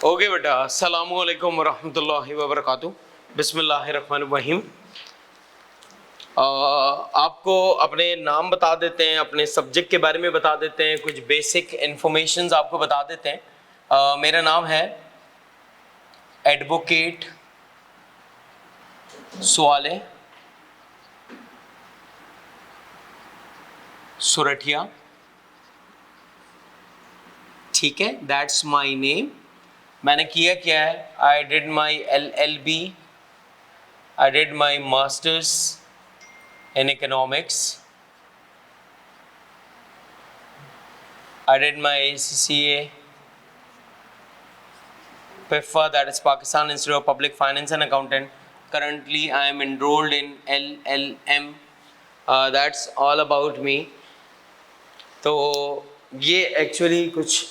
Okay बेटा, अस्सलामु अलैकुम वरहमतुल्लाहि वबरकातुहू। बिस्मिल्लाहिर्रहमानिर्रहीम। आपको अपने नाम बता देते हैं, अपने सब्जेक्ट के बारे में बता देते हैं, कुछ बेसिक इन्फॉर्मेशंस आपको बता देते हैं। मेरा नाम है एडवोकेट स्वाले सुरठिया, ठीक है, दैट्स माई नेम। मैंने किया क्या है, I did my LLB, I did my masters in economics, I did my ACCA, PIFA, that is Pakistan Institute of Public Finance and Accountant. Currently, I am enrolled in LLM. That's all about me. तो ये actually कुछ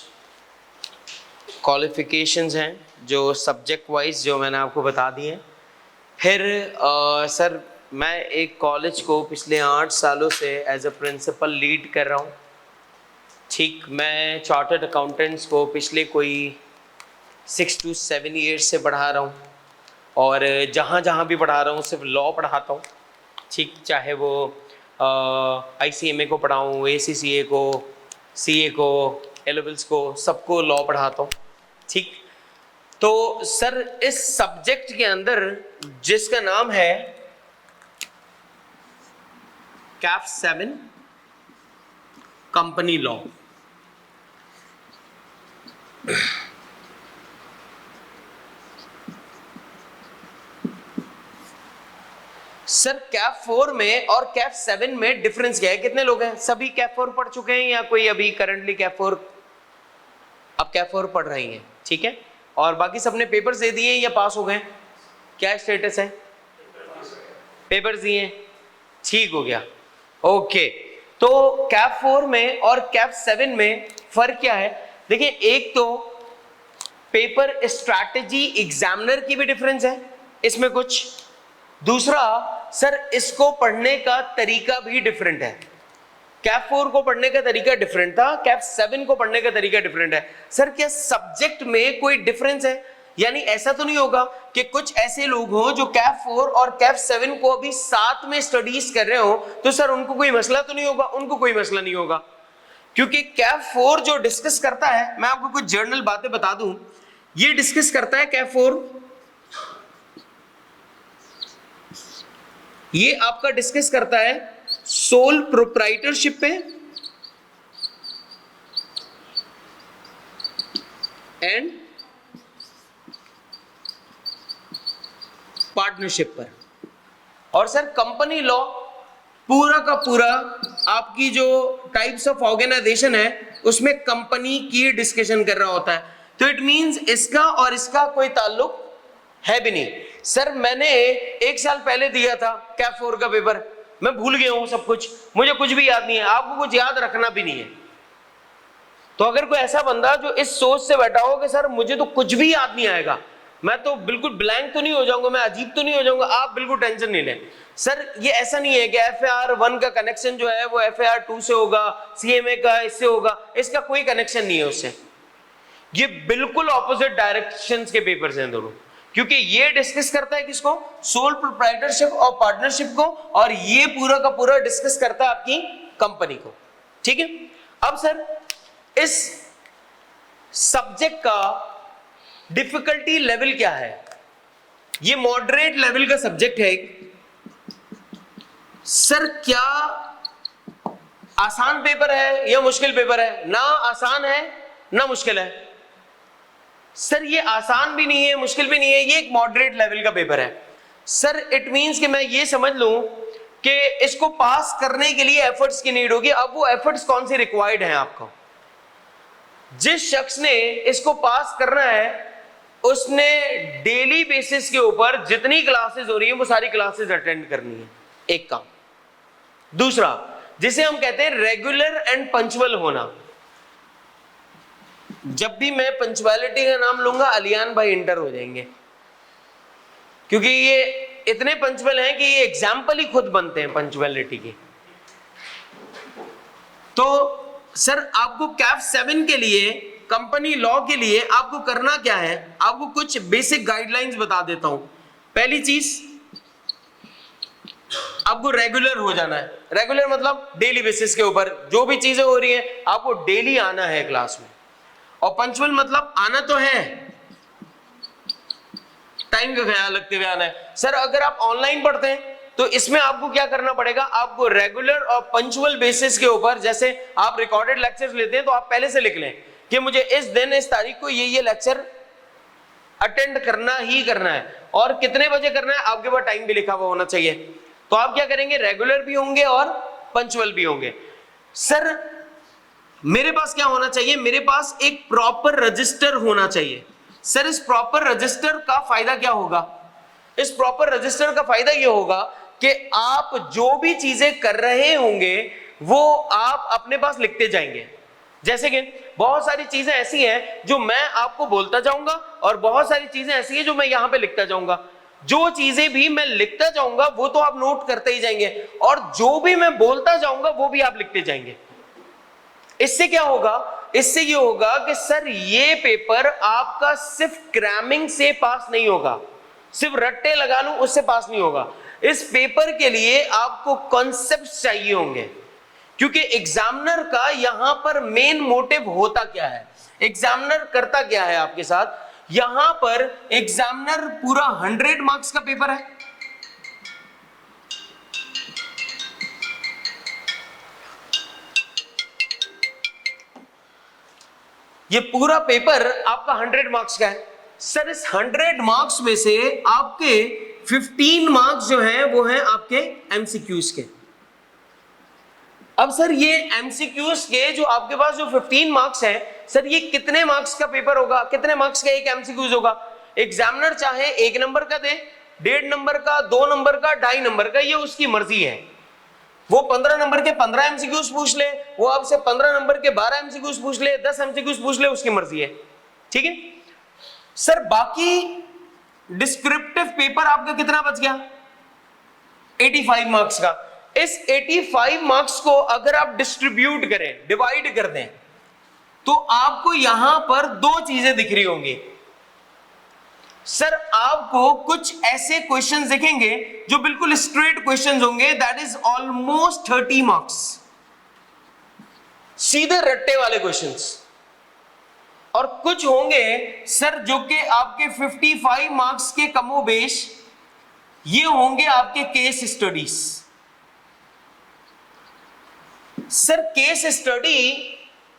qualifications हैं जो subject wise जो मैंने आपको बता दिए। फिर सर मैं एक कॉलेज को पिछले 8 सालों से एज अ प्रिंसिपल लीड कर रहा हूँ। ठीक, मैं चार्टर्ड अकाउंटेंट्स को पिछले कोई 6 to 7 ईयर्स से पढ़ा रहा हूँ, और जहाँ जहाँ भी पढ़ा रहा हूँ सिर्फ लॉ पढ़ाता हूँ। ठीक, चाहे वो ICMA को पढ़ाऊँ, ACCA को, CA को, A-levels को, सबको लॉ पढ़ाता हूँ। ठीक, तो सर इस सब्जेक्ट के अंदर जिसका नाम है CAF 7 company law, sir CAF 4 में और CAF 7 में डिफरेंस क्या है? कितने लोग हैं? सभी CAF 4 पढ़ चुके हैं या कोई अभी करंटली CAF 4 अब CAF 4 पढ़ रही हैं? ठीक है, और बाकी सबने पेपर्स दे दिए या पास हो गए? क्या स्टेटस है? पेपर्स दिए, ठीक हो गया। ओके, तो CAF 4 में और CAF 7 में फर्क क्या है? देखिए, एक तो पेपर स्ट्रैटेजी एग्जामिनर की भी डिफरेंस है इसमें कुछ, दूसरा सर इसको पढ़ने का तरीका भी डिफरेंट है। CAF 4 को पढ़ने का तरीका डिफरेंट था, CAF 7 को पढ़ने का तरीका डिफरेंट है। सर क्या सब्जेक्ट में कोई डिफरेंस है? यानी ऐसा तो नहीं होगा कि कुछ ऐसे लोग हों जो CAF 4 और CAF 7 को अभी साथ में स्टडीज कर रहे हो, तो सर उनको कोई मसला तो नहीं होगा? उनको कोई मसला नहीं होगा, क्योंकि CAF 4 जो डिस्कस करता है, मैं आपको कुछ जर्नल बातें बता दूं, ये डिस्कस करता है CAF 4, ये आपका डिस्कस करता है सोल प्रोप्राइटरशिप पे एंड पार्टनरशिप पर। और सर कंपनी लॉ पूरा का पूरा आपकी जो टाइप्स ऑफ ऑर्गेनाइजेशन है उसमें कंपनी की डिस्कशन कर रहा होता है। तो इट मींस इसका और इसका कोई ताल्लुक है भी नहीं। सर मैंने 1 साल पहले दिया था CAF 4 का पेपर, मैं भूल गया हूं सब कुछ, मुझे कुछ भी याद नहीं है, आपको कुछ याद रखना भी नहीं है। तो अगर कोई ऐसा बंदा जो इस सोच से बैठा हो कि सर मुझे तो कुछ भी याद नहीं आएगा, मैं तो बिल्कुल ब्लैंक तो नहीं हो जाऊंगा, मैं अजीब तो नहीं हो जाऊंगा, आप बिल्कुल टेंशन नहीं लें। सर ये ऐसा नहीं है कि FAR 1 का कनेक्शन जो है वो FAR 2 से होगा, CMA का इससे होगा, इसका कोई कनेक्शन नहीं है उससे। ये बिल्कुल ऑपोजिट डायरेक्शंस के पेपर्स हैं दोनों, क्योंकि ये डिस्कस करता है किसको? सोल प्रोप्राइटरशिप और पार्टनरशिप को, और ये पूरा का पूरा डिस्कस करता है आपकी कंपनी को। ठीक है, अब सर इस सब्जेक्ट का डिफिकल्टी लेवल क्या है? ये मॉडरेट लेवल का सब्जेक्ट है। सर क्या आसान पेपर है या मुश्किल पेपर है? ना आसान है ना मुश्किल है। सर ये आसान भी नहीं है, मुश्किल भी नहीं है, ये एक मॉडरेट लेवल का पेपर है। सर इट मींस कि मैं ये समझ लूं कि इसको पास करने के लिए एफर्ट्स की नीड होगी। अब वो एफर्ट्स कौन से रिक्वायर्ड हैं आपको? जिस शख्स ने इसको पास करना है उसने डेली बेसिस के ऊपर जितनी क्लासेस हो रही हैं वो सारी क्लासेस अटेंड करनी है, एक काम। दूसरा, जिसे हम कहते हैं रेगुलर एंड पंचुअल होना। जब भी मैं पंचुअलिटी का नाम लूंगा अलियान भाई इंटर हो जाएंगे, क्योंकि ये इतने पंचुअल हैं कि ये एग्जाम्पल ही खुद बनते हैं पंचुअलिटी के। तो सर आपको कैफ 7 के लिए, कंपनी लॉ के लिए आपको करना क्या है, आपको कुछ बेसिक गाइडलाइंस बता देता हूं। पहली चीज, आपको रेगुलर हो जाना है। रेगुलर मतलब डेली बेसिस के ऊपर जो भी चीजें हो रही है आपको डेली आना है क्लास में। और पंक्चुअल मतलब आना तो है, टाइम का ख्याल रखते हुए आना है। सर अगर आप ऑनलाइन पढ़ते हैं तो इसमें आपको क्या करना पड़ेगा, आपको रेगुलर और पंक्चुअल बेसिस के ऊपर, जैसे आप रिकॉर्डेड लेक्चर्स लेते हैं तो आप पहले से लिख लें कि मुझे इस दिन इस तारीख को ये लेक्चर अटेंड करना ही करना है, और कितने बजे करना है आपके पास टाइम भी लिखा हुआ होना चाहिए। तो आप क्या करेंगे, रेगुलर भी होंगे और पंक्चुअल भी होंगे। सर मेरे पास क्या होना चाहिए, मेरे पास एक प्रॉपर रजिस्टर होना चाहिए। सर इस प्रॉपर रजिस्टर का फायदा क्या होगा, इस प्रॉपर रजिस्टर का फायदा ये होगा कि आप जो भी चीजें कर रहे होंगे वो आप अपने पास लिखते जाएंगे। जैसे कि बहुत सारी चीजें ऐसी हैं जो मैं आपको बोलता जाऊंगा और बहुत सारी चीजें ऐसी हैं जो मैं यहां पे लिखता जाऊंगा। जो चीजें भी मैं लिखता जाऊंगा वो तो आप नोट करते ही जाएंगे, और जो भी मैं बोलता जाऊंगा वो भी आप लिखते जाएंगे। इससे क्या होगा, इससे ये होगा कि सर ये पेपर आपका सिर्फ क्रैमिंग से पास नहीं होगा, सिर्फ रट्टे लगा लूं उससे पास नहीं होगा। इस पेपर के लिए आपको कॉन्सेप्ट चाहिए होंगे, क्योंकि एग्जामिनर का यहां पर मेन मोटिव होता क्या है, एग्जामिनर करता क्या है आपके साथ। यहां पर एग्जामिनर पूरा 100 मार्क्स का पेपर है, ये पूरा पेपर आपका 100 मार्क्स का है। सर इस 100 मार्क्स में से आपके 15 मार्क्स जो हैं वो हैं आपके एमसीक्यूज के। अब सर ये एमसीक्यूज के जो आपके पास जो 15 मार्क्स हैं, सर ये कितने मार्क्स का पेपर होगा, कितने मार्क्स का एक एमसीक्यूज होगा। एग्जामिनर चाहे 1 नंबर का दे, 1.5 नंबर का, 2 नंबर का, 2.5 नंबर का, ये उसकी मर्जी है। वो 15 नंबर के 15 एमसीक्यूज पूछ ले, वो आपसे 15 नंबर के 12 एमसीक्यूज पूछ ले, 10 एमसीक्यूज पूछ ले, उसकी मर्जी है। ठीक है सर, बाकी डिस्क्रिप्टिव पेपर आपका कितना बच गया, 85 मार्क्स का। इस 85 मार्क्स को अगर आप डिस्ट्रीब्यूट करें, डिवाइड कर दें, तो आपको यहां पर 2 चीजें दिख रही होंगी। सर आपको कुछ ऐसे क्वेश्चंस दिखेंगे जो बिल्कुल स्ट्रेट क्वेश्चंस होंगे, दैट इज ऑलमोस्ट 30 मार्क्स, सीधे रट्टे वाले क्वेश्चंस। और कुछ होंगे सर जो कि आपके 55 मार्क्स के कमोबेश, ये होंगे आपके case studies. Sir case study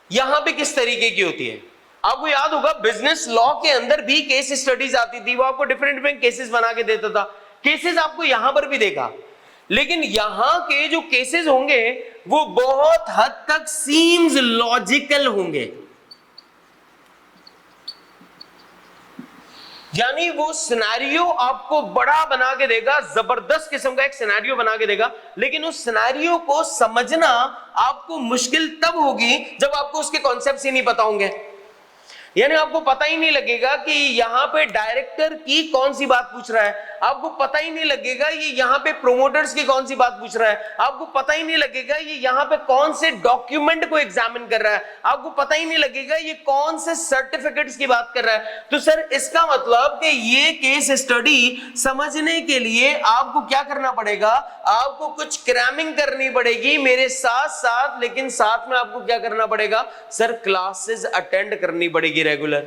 यहां पे किस तरीके की होती है, आपको याद होगा बिजनेस लॉ के अंदर भी केस स्टडीज आती थी, वो आपको डिफरेंट केसेस बना के देता था। केसेस आपको यहां पर भी देगा, लेकिन यहां के जो केसेस होंगे वो बहुत हद तक सीम्स लॉजिकल होंगे, यानी वो सिनेरियो आपको बड़ा बना के देगा, जबरदस्त किस्म का एक सिनेरियो बना के देगा, लेकिन उस सिनेरियो को समझना आपको मुश्किल तब होगी जब आपको उसके कॉन्सेप्ट्स ही नहीं पता होंगे। यानी आपको पता ही नहीं लगेगा कि यहां पे डायरेक्टर की कौन सी बात पूछ रहा है, आपको पता ही नहीं लगेगा ये यहां पे प्रोमोटर्स की कौन सी बात पूछ रहा है, आपको पता ही नहीं लगेगा ये यहां पे कौन से डॉक्यूमेंट को एग्जामिन कर रहा है, आपको पता ही नहीं लगेगा ये कौन से सर्टिफिकेट्स की बात कर रहा है। तो सर इसका मतलब कि ये केस स्टडी समझने के लिए आपको क्या करना पड़ेगा, आपको कुछ क्रैमिंग करनी पड़ेगी मेरे साथ साथ, लेकिन साथ में आपको क्या करना पड़ेगा, सर क्लासेस अटेंड करनी पड़ेगी रेगुलर।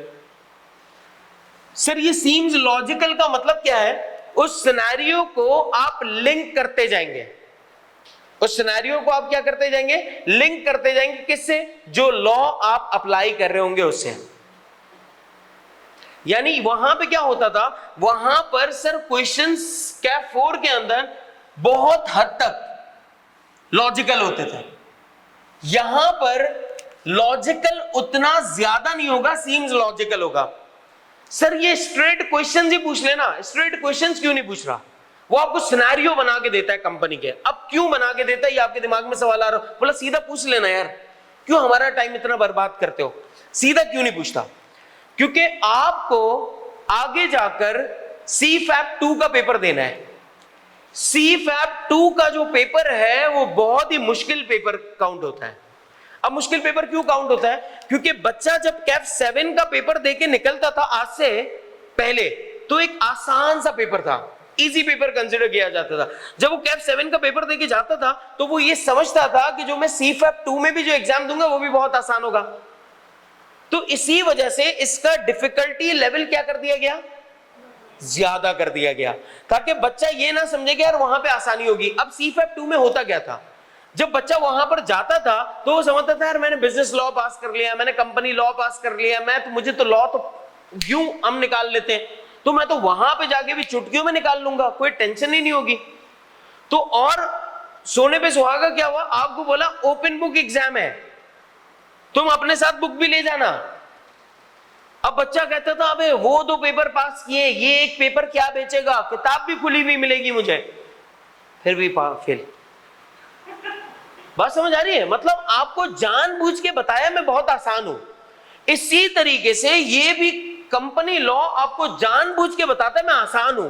सर ये सीम्स लॉजिकल का मतलब क्या है, उस सिनेरियो को आप लिंक करते जाएंगे, उस सिनेरियो को आप क्या करते जाएंगे, लिंक करते जाएंगे, किससे, जो लॉ आप अप्लाई कर रहे होंगे उससे। यानी वहां पे क्या होता था, वहां पर सर क्वेश्चंस कैप 4 के अंदर बहुत हद तक लॉजिकल होते थे, यहां पर लॉजिकल उतना ज्यादा नहीं होगा, सीम्स लॉजिकल होगा। सर ये स्ट्रेट क्वेश्चंस ही पूछ लेना, स्ट्रेट क्वेश्चंस क्यों नहीं पूछ रहा, वो आपको सिनेरियो बना के देता है कंपनी के। अब क्यों बना के देता है, ये आपके दिमाग में सवाल आ रहा हो, बोला सीधा पूछ लेना यार, क्यों हमारा टाइम इतना बर्बाद करते हो, सीधा क्यों नहीं पूछता। क्योंकि आपको आगे जाकर CFAP 2 का पेपर देना है। CFAP 2 का जो पेपर है वो बहुत ही मुश्किल पेपर काउंट होता है। अब मुश्किल पेपर क्यों काउंट होता है? क्योंकि बच्चा जब कैफ 7 का पेपर देके निकलता था आज से पहले, तो एक आसान सा पेपर था, इजी पेपर कंसीडर किया जाता था। जब वो कैफ 7 का पेपर देके जाता था तो वो ये समझता था कि जो मैं CFAP 2 में भी जो एग्जाम दूंगा वो भी बहुत आसान होगा। तो इसी वजह से इसका डिफिकल्टी लेवल क्या कर दिया गया, ज्यादा कर दिया गया, ताकि बच्चा ये ना समझे कि यार वहां पे आसानी होगी। अब CFAP 2 में होता क्या था, जब बच्चा वहां पर जाता था तो वो समझता था यार मैंने बिजनेस लॉ पास कर लिया, मैंने कंपनी लॉ पास कर लिया, मुझे तो लॉ तो यूं हम निकाल लेते हैं, तो मैं तो वहां पे जाके भी चुटकियों में निकाल लूंगा, कोई टेंशन ही नहीं होगी। तो और सोने पे सुहागा क्या हुआ, आपको बोला ओपन बुक एग्जाम है, तुम अपने साथ बुक भी ले जाना। अब बच्चा कहता था अबे वो 2 पेपर पास किए, ये एक पेपर क्या बेचेगा, किताब भी खुली हुई मिलेगी मुझे, फिर भी फेल। बात समझ आ रही है? मतलब आपको जानबूझ के बताया मैं बहुत आसान हूं। इसी तरीके से ये भी कंपनी लॉ आपको जानबूझ के बताता है मैं आसान हूं।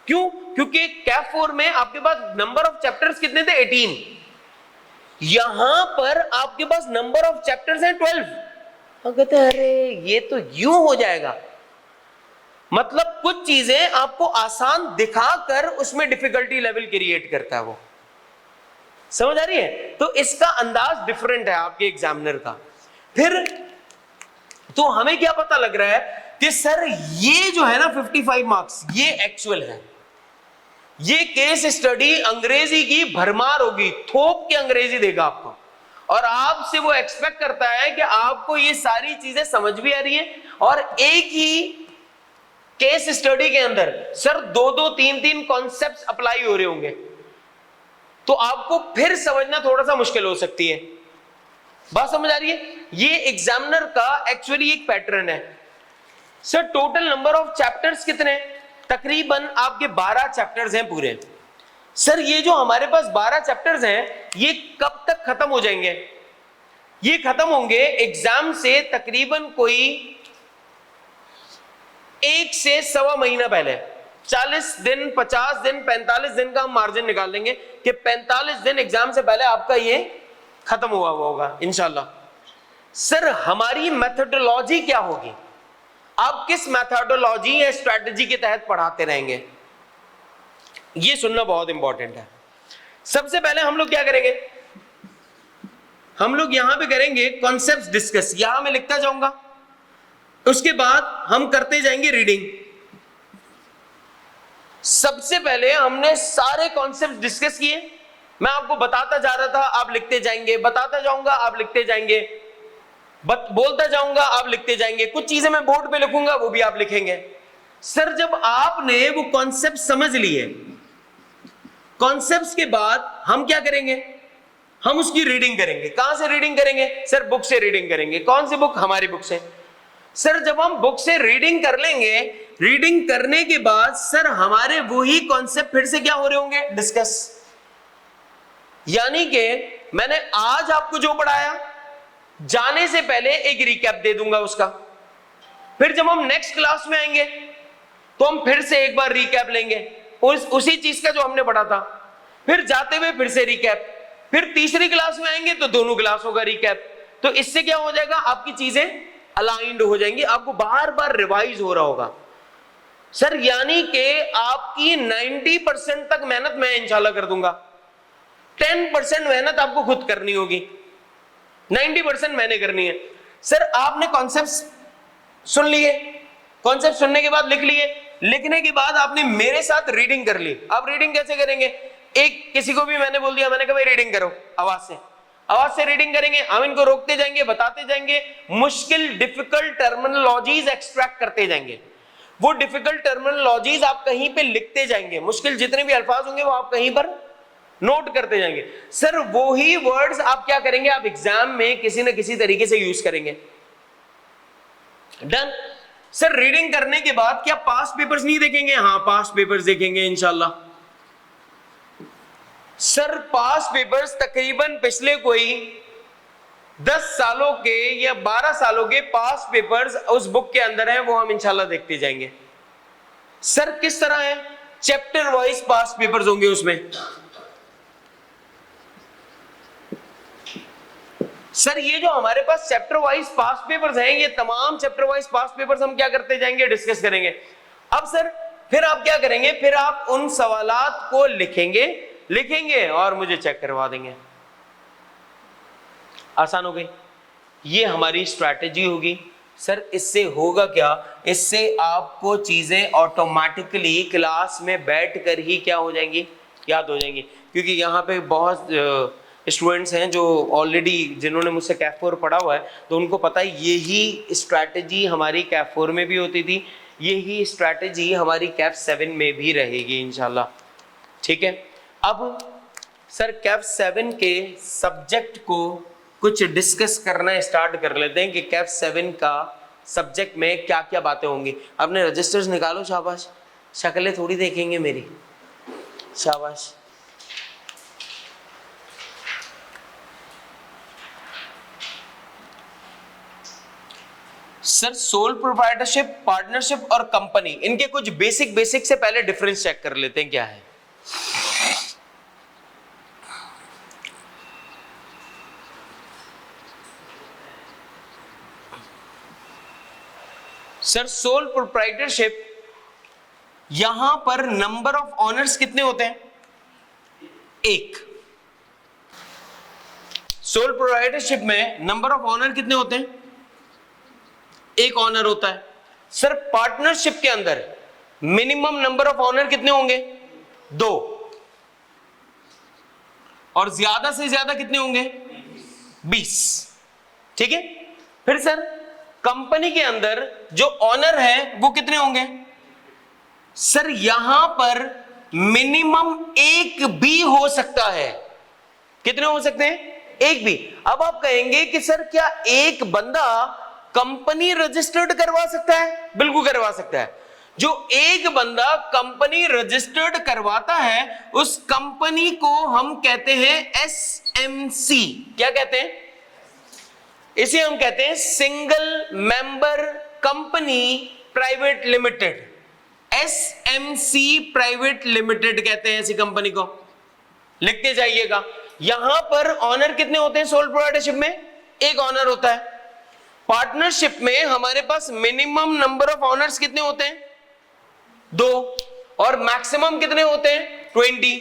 क्यों? क्योंकि कैफ 4 में आपके पास नंबर ऑफ चैप्टर्स कितने थे, 18। यहां पर आपके पास नंबर ऑफ चैप्टर्स हैं 12। हम कहते हैं अरे ये तो यूं हो जाएगा। मतलब कुछ चीजें आपको आसान दिखाकर उसमें डिफिकल्टी लेवल क्रिएट करता है वो। समझ आ रही है? तो इसका अंदाज डिफरेंट है आपके एग्जामिनर का। फिर तो हमें क्या पता लग रहा है कि सर ये जो है ना 55 मार्क्स ये एक्चुअल है, ये केस स्टडी अंग्रेजी की भरमार होगी, थोप के अंग्रेजी देगा आपको, और आपसे वो एक्सपेक्ट करता है कि आपको ये सारी चीजें समझ भी आ रही है, और एक ही केस स्टडी के अंदर सर 2-2, 3-3 कॉन्सेप्ट्स अप्लाई हो रहे होंगे, तो आपको फिर समझना थोड़ा सा मुश्किल हो सकती है। बात समझ आ रही है? ये एग्जामिनर का एक्चुअली एक पैटर्न है। Sir total number of chapters कितने? तकरीबन आपके 12 चैप्टर्स हैं पूरे। सर ये जो हमारे पास 12 चैप्टर्स हैं ये कब तक खत्म हो जाएंगे? ये खत्म होंगे एग्जाम से तकरीबन कोई 1 से सवा महीना पहले। 40 दिन, 50 दिन, 45 दिन का हम मार्जिन निकाल लेंगे कि 45 दिन एग्जाम से पहले आपका ये खत्म हुआ होगा इंशाल्लाह। सर हमारी मेथोडोलॉजी क्या होगी? आप किस मेथोडोलॉजी या स्ट्रेटजी के तहत पढ़ाते रहेंगे, ये सुनना बहुत इंपॉर्टेंट है। सबसे पहले हम लोग क्या करेंगे, हम लोग यहां पे करेंगे कॉन्सेप्ट्स डिस्कस, यहां मैं लिखता जाऊंगा, उसके बाद हम करते जाएंगे रीडिंग। सबसे पहले हमने सारे कॉन्सेप्ट डिस्कस किए, मैं आपको बताता जा रहा था, आप लिखते जाएंगे, बताता जाऊंगा आप लिखते जाएंगे, बोलता जाऊंगा आप लिखते जाएंगे, कुछ चीजें मैं बोर्ड पे लिखूंगा वो भी आप लिखेंगे। सर जब आपने वो कॉन्सेप्ट समझ लिए, कॉन्सेप्ट्स के बाद हम क्या करेंगे, हम उसकी रीडिंग करेंगे। कहां से रीडिंग करेंगे? सर बुक से रीडिंग करेंगे। कौन सी बुक? हमारी बुक से। सर जब हम बुक से रीडिंग कर लेंगे, रीडिंग करने के बाद सर हमारे वही कॉन्सेप्ट फिर से क्या हो रहे होंगे, डिस्कस। यानी कि मैंने आज आपको जो पढ़ाया, जाने से पहले एक रिकैप दे दूंगा उसका, फिर जब हम नेक्स्ट क्लास में आएंगे तो हम फिर से एक बार रिकैप लेंगे उसी चीज का जो हमने पढ़ा था, फिर जाते हुए फिर से रिकैप, फिर तीसरी क्लास में आएंगे तो दोनों क्लास होगा रिकैप। तो इससे क्या हो जाएगा, आपकी चीजें अलाइंड हो जाएंगी, आपको बार बार रिवाइज हो रहा होगा। सर यानी कि आपकी 90% तक मेहनत मैं इंशाल्लाह कर दूंगा, 10% मेहनत आपको खुद करनी होगी, 90% मैंने करनी है। सर आपने कॉन्सेप्ट सुन लिए, कॉन्सेप्ट सुनने के बाद लिख लिए, लिखने के बाद आपने मेरे साथ रीडिंग कर ली। अब रीडिंग कैसे करेंगे, एक किसी को भी मैंने बोल दिया, मैंने कहा भाई रीडिंग करो, आवाज से रीडिंग करेंगे, हम इनको रोकते जाएंगे, बताते जाएंगे, मुश्किल डिफिकल्ट टर्मिनोलॉजीज एक्सट्रैक्ट करते जाएंगे। वो डिफिकल्ट टर्मिनोलॉजीज आप कहीं पे लिखते जाएंगे, मुश्किल जितने भी अल्फाज होंगे वो आप कहीं पर नोट करते जाएंगे। सर वो ही वर्ड्स आप क्या करेंगे, आप एग्जाम में किसी न किसी तरीके से यूज करेंगे। डन। सर रीडिंग करने के बाद क्या पास्ट पेपर्स नहीं देखेंगे? हाँ पास्ट पेपर्स देखेंगे इंशाल्लाह। सर पास्ट पेपर्स तकरीबन पिछले कोई 10 सालों के या 12 सालों के पास्ट पेपर्स उस बुक के अंदर हैं, वो हम इंशाल्लाह देखते जाएंगे। सर किस तरह है, चैप्टर वाइज पास्ट पेपर्स होंगे उसमें। सर ये जो हमारे पास चैप्टर वाइज पास्ट पेपर्स हैं, ये तमाम चैप्टर वाइज पास्ट पेपर्स हम क्या करते जाएंगे, डिस्कस करेंगे। अब सर फिर आप क्या करेंगे, फिर आप उन सवालात को लिखेंगे और मुझे चेक करवा देंगे। आसान हो गई, ये हमारी स्ट्रैटेजी होगी। सर इससे होगा क्या, इससे आपको चीजें ऑटोमेटिकली क्लास में बैठकर ही क्या हो जाएंगी, याद हो जाएंगी। क्योंकि यहाँ पे बहुत स्टूडेंट्स हैं जो ऑलरेडी जिन्होंने मुझसे कैफ 4 पढ़ा हुआ है, तो उनको पता है यही स्ट्रैटेजी हमारी कैफ 4 में भी होती थी, यही स्ट्रैटेजी हमारी कैफ 7 में भी रहेगी इंशाल्लाह। ठीक है, अब सर कैफ 7 के सब्जेक्ट को कुछ डिस्कस करना स्टार्ट कर लेते हैं कि कैफ 7 का सब्जेक्ट में क्या क्या बातें होंगी। अपने रजिस्टर्स निकालो, शाबाश, शक्लें थोड़ी देखेंगे मेरी, शाबाश। सर सोल प्रोप्राइटरशिप, पार्टनरशिप और कंपनी, इनके कुछ बेसिक से पहले डिफरेंस चेक कर लेते हैं क्या है। सर सोल प्रोप्राइटरशिप, यहां पर नंबर ऑफ ऑनर्स कितने होते हैं, एक। सोल प्रोप्राइटरशिप में नंबर ऑफ ऑनर कितने होते हैं, एक ऑनर होता है। सर पार्टनरशिप के अंदर मिनिमम नंबर ऑफ ऑनर कितने होंगे, 2, और ज्यादा से ज्यादा कितने होंगे, 20। ठीक है, फिर सर कंपनी के अंदर जो ऑनर है वो कितने होंगे, सर यहां पर मिनिमम एक भी हो सकता है। कितने हो सकते हैं, एक भी। अब आप कहेंगे कि सर क्या एक बंदा कंपनी रजिस्टर्ड करवा सकता है, बिल्कुल करवा सकता है। जो एक बंदा कंपनी रजिस्टर्ड करवाता है उस कंपनी को हम कहते हैं एसएमसी। क्या कहते हैं, इसे हम कहते हैं single member company private limited, SMC private limited कहते हैं ऐसी कंपनी को, लिखते जाइएगा। यहां पर ऑनर कितने होते हैं, सोल प्रोप्राइटरशिप में एक ऑनर होता है। पार्टनरशिप में हमारे पास मिनिमम नंबर ऑफ ऑनर्स कितने होते हैं, 2, और मैक्सिमम कितने होते हैं, 20।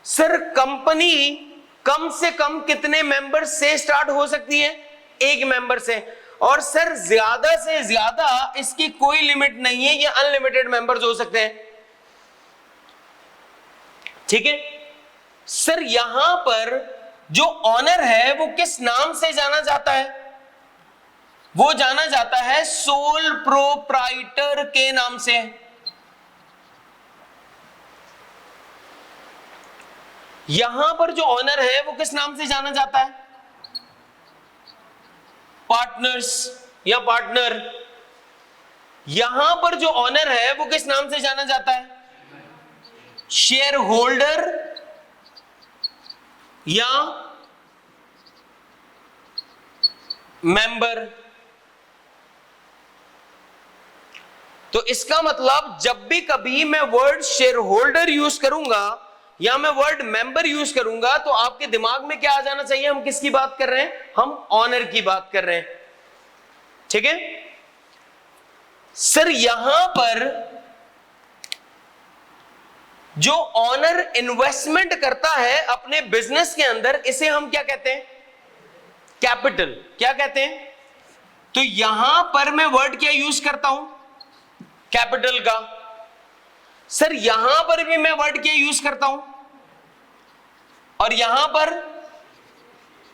सर कंपनी कम से कम कितने मेंबर से स्टार्ट हो सकती है, एक मेंबर से। और सर ज्यादा से ज्यादा इसकी कोई लिमिट नहीं है, ये अनलिमिटेड मेंबर्स हो सकते हैं। ठीक है, सर यहां पर जो ऑनर है वो किस नाम से जाना जाता है, वो जाना जाता है सोल प्रोप्राइटर के नाम से। यहां पर जो ऑनर है वो किस नाम से जाना जाता है, पार्टनर्स या पार्टनर। यहां पर जो ऑनर है वो किस नाम से जाना जाता है, शेयर होल्डर या मेंबर। तो इसका मतलब जब भी कभी मैं वर्ड शेयर होल्डर यूज करूंगा या मैं वर्ड मेंबर यूज करूंगा तो आपके दिमाग में क्या आ जाना चाहिए, हम किसकी बात कर रहे हैं, हम ऑनर की बात कर रहे हैं। ठीक है, सर यहां पर जो ऑनर इन्वेस्टमेंट करता है अपने बिजनेस के अंदर, इसे हम क्या कहते हैं, कैपिटल। क्या कहते हैं, तो यहां पर मैं वर्ड क्या यूज करता हूं, कैपिटल का। सर यहां पर भी मैं वर्ड क्या यूज करता हूं, और यहां पर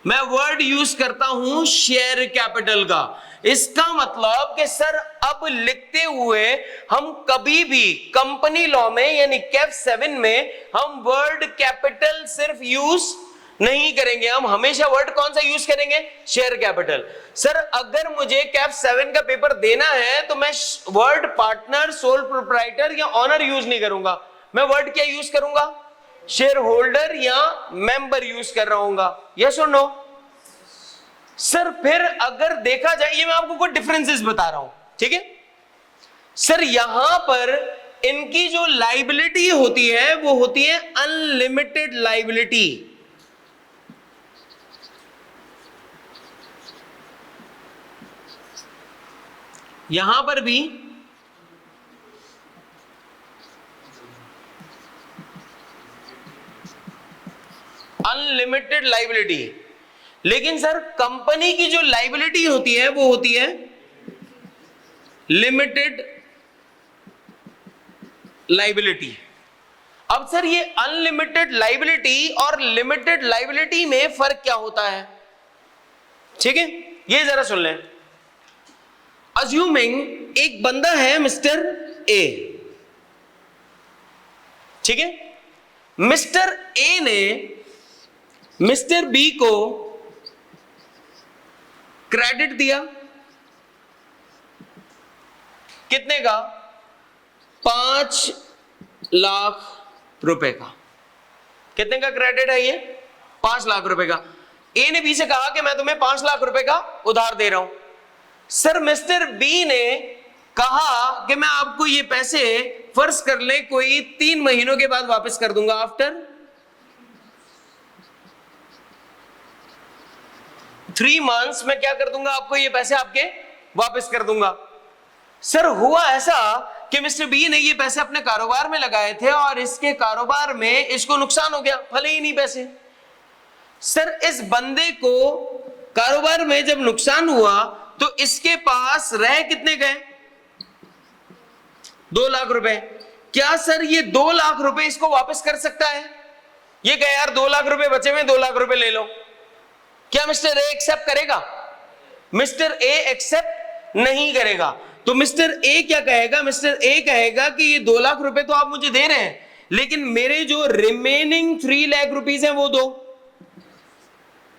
मैं वर्ड यूज करता हूं शेयर कैपिटल का। इसका मतलब कि सर अब लिखते हुए हम कभी भी कंपनी लॉ में यानी कैफ 7 में हम वर्ड कैपिटल सिर्फ यूज नहीं करेंगे, हम हमेशा वर्ड कौन सा यूज करेंगे, शेयर कैपिटल। सर अगर मुझे कैफ 7 का पेपर देना है तो मैं वर्ड पार्टनर, सोल प्रोप्राइटर या ऑनर यूज नहीं करूंगा, मैं वर्ड क्या यूज करूंगा, शेयर होल्डर या मेंबर यूज कर रहा हूंगा। यस और नो। सर फिर अगर देखा जाए, ये मैं आपको कुछ डिफरेंसेस बता रहा हूं, ठीक है। सर यहां पर इनकी जो लाइबिलिटी होती है वो होती है अनलिमिटेड लाइबिलिटी। यहां पर भी अनलिमिटेड लाइबिलिटी, लेकिन सर कंपनी की जो लाइबिलिटी होती है वो होती है लिमिटेड लाइबिलिटी। अब सर ये अनलिमिटेड लाइबिलिटी और लिमिटेड लाइबिलिटी में फर्क क्या होता है? ठीक है, ये जरा सुन लें। अज्यूमिंग एक बंदा है मिस्टर ए, ठीक है, मिस्टर ए ने मिस्टर बी को क्रेडिट दिया, कितने का? 5 लाख रुपए का। कितने का क्रेडिट है ये? 5 लाख रुपए का। ए ने बी से कहा कि मैं तुम्हें 5 लाख रुपए का उधार दे रहा हूं। सर मिस्टर बी ने कहा कि मैं आपको ये पैसे फर्ज कर ले कोई 3 महीनों के बाद वापस कर दूंगा, आफ्टर 3 मंथ्स में क्या कर दूंगा, आपको ये पैसे आपके वापस कर दूंगा। सर हुआ ऐसा कि मिस्टर बी ने ये पैसे अपने कारोबार में लगाए थे और इसके कारोबार में इसको नुकसान हो गया, फले ही नहीं पैसे। सर इस बंदे को कारोबार में जब नुकसान हुआ तो इसके पास रह कितने गए? 2 लाख रुपए। क्या सर ये 2 लाख रुपए इसको वापस कर सकता है? ये कहे यार 2 लाख रुपए बचे हुए, 2 लाख रुपए ले लो। क्या मिस्टर ए एक्सेप्ट करेगा? मिस्टर ए एक्सेप्ट नहीं करेगा। तो मिस्टर ए क्या कहेगा? मिस्टर ए कहेगा कि ये 2 लाख रुपए तो आप मुझे दे रहे हैं, लेकिन मेरे जो रिमेनिंग 3 लाख रुपीस हैं वो दो।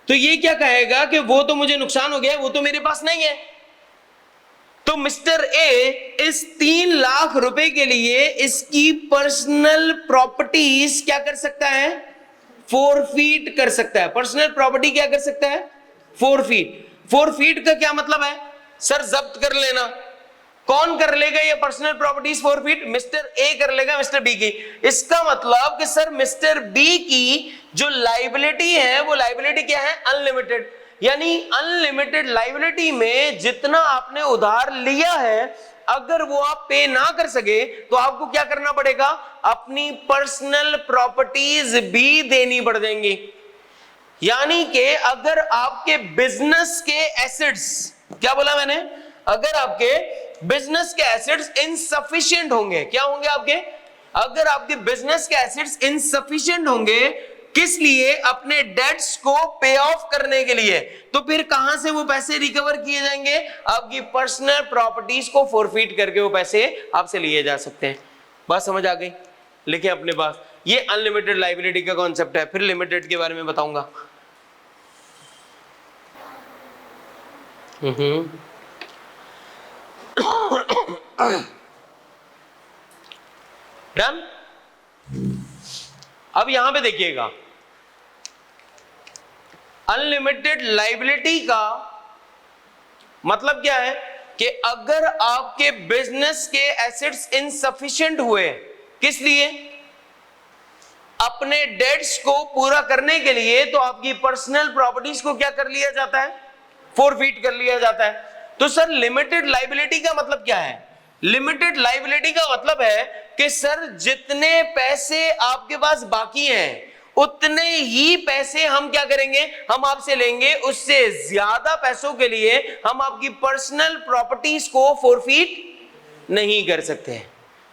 तो ये क्या कहेगा कि वो तो मुझे नुकसान हो गया, वो तो मेरे पास नहीं है। तो मिस्टर ए इस 3 लाख रुपए के लिए इसकी पर्सनल प्रॉपर्टीज क्या कर सकता है? फोरफीट कर सकता है। पर्सनल प्रॉपर्टी क्या कर सकता है? फोरफीट। फोरफीट का क्या मतलब है? सर जब्त कर लेना। कौन कर लेगा ये personal properties forfeit? Mister A कर लेगा मिस्टर बी की। इसका मतलब कि सर मिस्टर बी की जो लाइबिलिटी है वो लाइबिलिटी क्या है? अनलिमिटेड। यानी अनलिमिटेड लाइबिलिटी में जितना आपने उधार लिया है, अगर वो आप पे ना कर सके तो आपको क्या करना पड़ेगा? अपनी पर्सनल प्रॉपर्टीज भी देनी पड़ जाएंगी। यानी कि अगर आपके बिजनेस के एसेट्स, क्या बोला मैंने? अगर आपके बिजनेस के एसेट्स इनसफिशिएंट होंगे, क्या होंगे आपके? अगर आपके बिजनेस के एसेट्स इनसफिशिएंट होंगे, किस लिए? अपने डेट्स को पे ऑफ करने के लिए। तो फिर कहां से वो पैसे रिकवर किए जाएंगे? आपकी पर्सनल प्रॉपर्टीज को फोरफीट करके वो पैसे आपसे लिए जा सकते हैं। बात समझ आ गई? लिखे अपने पास। ये अनलिमिटेड लायबिलिटी का कॉन्सेप्ट है। फिर लिमिटेड के बारे में बताऊंगा। डन? अब यहां पे देखिएगा, अनलिमिटेड लायबिलिटी का मतलब क्या है कि अगर आपके बिजनेस के एसेट्स इनसफिशिएंट हुए, किस लिए? अपने डेट्स को पूरा करने के लिए, तो आपकी पर्सनल प्रॉपर्टीज को क्या कर लिया जाता है? फोरफीट कर लिया जाता है। तो सर लिमिटेड लायबिलिटी का मतलब क्या है? लिमिटेड लायबिलिटी का मतलब है कि सर जितने पैसे आपके पास बाकी हैं उतने ही पैसे हम क्या करेंगे? हम आपसे लेंगे। उससे ज्यादा पैसों के लिए हम आपकी पर्सनल प्रॉपर्टीज को फोरफीट नहीं कर सकते हैं।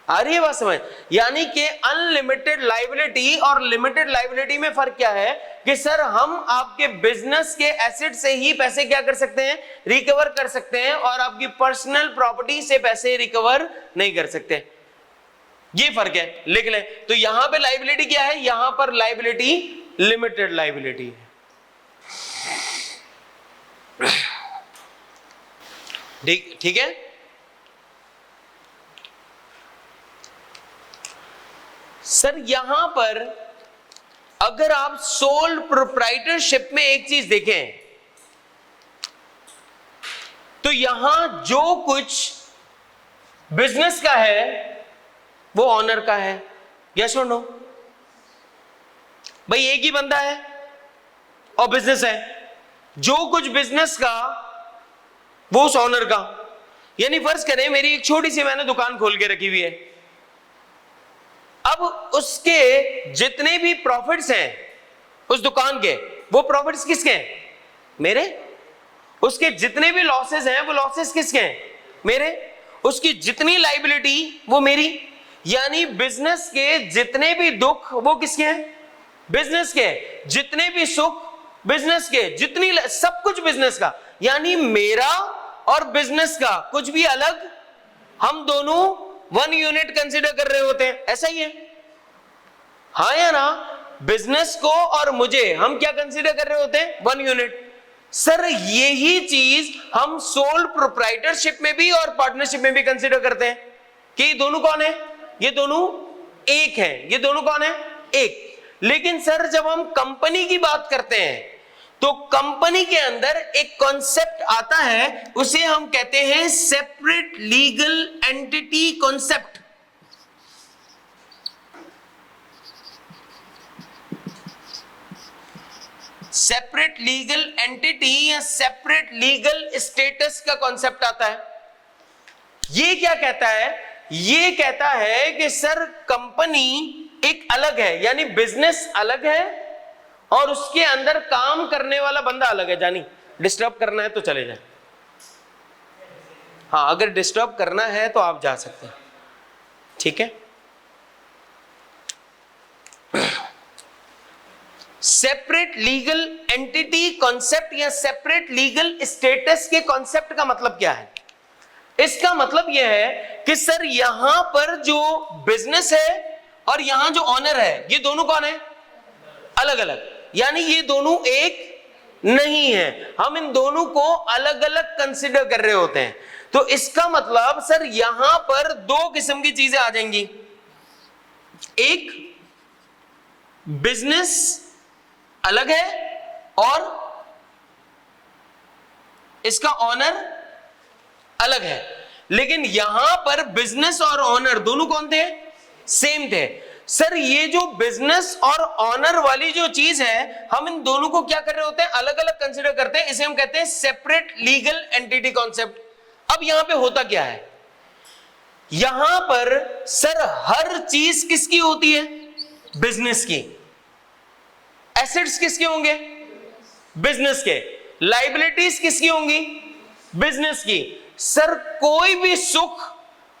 आ रही है बात समझ? यानी कि अनलिमिटेड लायबिलिटी और लिमिटेड लायबिलिटी में फर्क क्या है कि सर हम आपके बिजनेस के एसेट से ही पैसे क्या कर सकते हैं? रिकवर कर सकते हैं, और आपकी पर्सनल प्रॉपर्टी से पैसे रिकवर नहीं कर सकते। ये फर्क है, लिख लें। तो यहां पे लायबिलिटी क्या है? यहां पर लायबिलिटी लिमिटेड लायबिलिटी है। ठीक है। सर यहां पर अगर आप सोल प्रोप्राइटरशिप में एक चीज देखें, तो यहां जो कुछ बिजनेस का है वो ऑनर का है। यस और नो? भाई एक ही बंदा है और बिजनेस है। जो कुछ बिजनेस का वो उस ऑनर का। यानी फर्ज करें मेरी एक छोटी सी मैंने दुकान खोल के रखी हुई है, अब उसके जितने भी प्रॉफिट्स हैं उस दुकान के, वो प्रॉफिट्स किसके हैं? मेरे। उसके जितने भी लॉसेस हैं वो लॉसेस किसके हैं? मेरे। उसकी जितनी लाइबिलिटी वो मेरी। यानी बिजनेस के जितने भी दुख वो किसके हैं? बिजनेस के। जितने भी सुख बिजनेस के, जितनी सब कुछ बिजनेस का। यानी मेरा और बिजनेस का कुछ भी अलग, हम दोनों वन यूनिट कंसीडर कर रहे होते हैं, ऐसा ही है, हाँ या ना? बिजनेस को और मुझे हम क्या कंसीडर कर रहे होते हैं? One unit. सर यही चीज हम सोल प्रोप्राइटरशिप में भी और पार्टनरशिप में भी कंसीडर करते हैं कि ये दोनों कौन है? ये दोनों एक हैं। ये दोनों कौन है? एक। लेकिन सर जब हम कंपनी की बात करते हैं तो कंपनी के अंदर एक कॉन्सेप्ट आता है, उसे हम कहते हैं separate legal entity concept. Separate legal entity या सेपरेट लीगल स्टेटस का कॉन्सेप्ट आता है। ये क्या कहता है? ये कहता है कि सर कंपनी एक अलग है, यानी बिजनेस अलग है और उसके अंदर काम करने वाला बंदा अलग है। जानी डिस्टर्ब करना है तो चले जाए, हाँ अगर डिस्टर्ब करना है तो आप जा सकते हैं, ठीक है। सेपरेट लीगल एंटिटी कॉन्सेप्ट या सेपरेट लीगल स्टेटस के कॉन्सेप्ट का मतलब क्या है? इसका मतलब यह है कि सर यहां पर जो बिजनेस है और यहां जो ऑनर है, ये दोनों कौन है? अलग अलग। यानी ये दोनों एक नहीं है, हम इन दोनों को अलग अलग कंसीडर कर रहे होते हैं। तो इसका मतलब सर यहां पर दो किस्म की चीजें आ जाएंगी। एक, बिजनेस अलग है और इसका ऑनर अलग है, लेकिन यहां पर बिजनेस और ऑनर दोनों कौन थे? सेम थे। सर ये जो बिजनेस और ऑनर वाली जो चीज है, हम इन दोनों को क्या कर रहे होते हैं? अलग अलग कंसीडर करते हैं। इसे हम कहते हैं सेपरेट लीगल एंटिटी कॉन्सेप्ट। अब यहां पे होता क्या है? यहां पर सर हर चीज किसकी होती है? बिजनेस की। एसेट्स किसके होंगे? बिजनेस के। लाइबिलिटीज किसकी होंगी? बिजनेस की। सर कोई भी सुख,